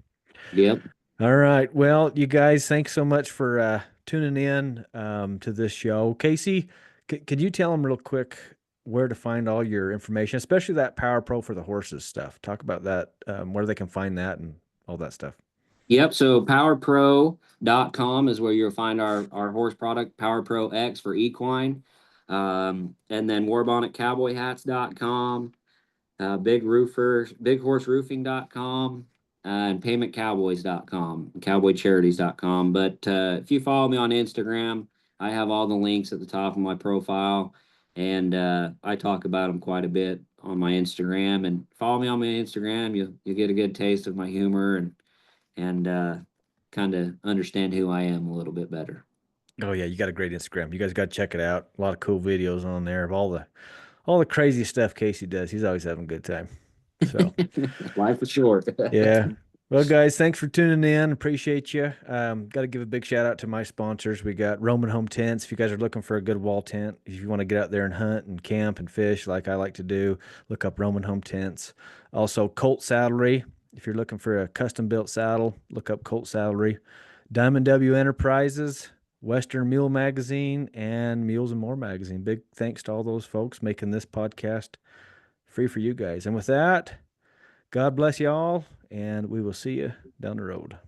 Yep. All right. Well, you guys, thanks so much for tuning in to this show. Kaycee, could you tell them real quick where to find all your information, especially that Power Pro for the horses stuff? Talk about that, where they can find that and all that stuff. Yep. So powerpro.com is where you'll find our horse product, Power Pro X for equine. And then warbonnetcowboyhats.com, bighorseroofing.com, and paymentcowboys.com, cowboycharities.com. But if you follow me on Instagram, I have all the links at the top of my profile, and I talk about them quite a bit on my Instagram. And follow me on my Instagram, you get a good taste of my humor and kind of understand who I am a little bit better. Oh yeah, you got a great Instagram. You guys got to check it out. A lot of cool videos on there of all the crazy stuff Kaycee does. He's always having a good time. So. Life is short. Yeah. Well, guys, thanks for tuning in. Appreciate you. Got to give a big shout out to my sponsors. We got Roman Home Tents. If you guys are looking for a good wall tent, if you want to get out there and hunt and camp and fish like I like to do, look up Roman Home Tents. Also, Colt Saddlery. If you're looking for a custom built saddle, look up Colt Saddlery. Diamond W Enterprises, Western Mule Magazine, and Mules and More Magazine. Big thanks to all those folks making this podcast free for you guys. And with that, God bless you all, and we will see you down the road.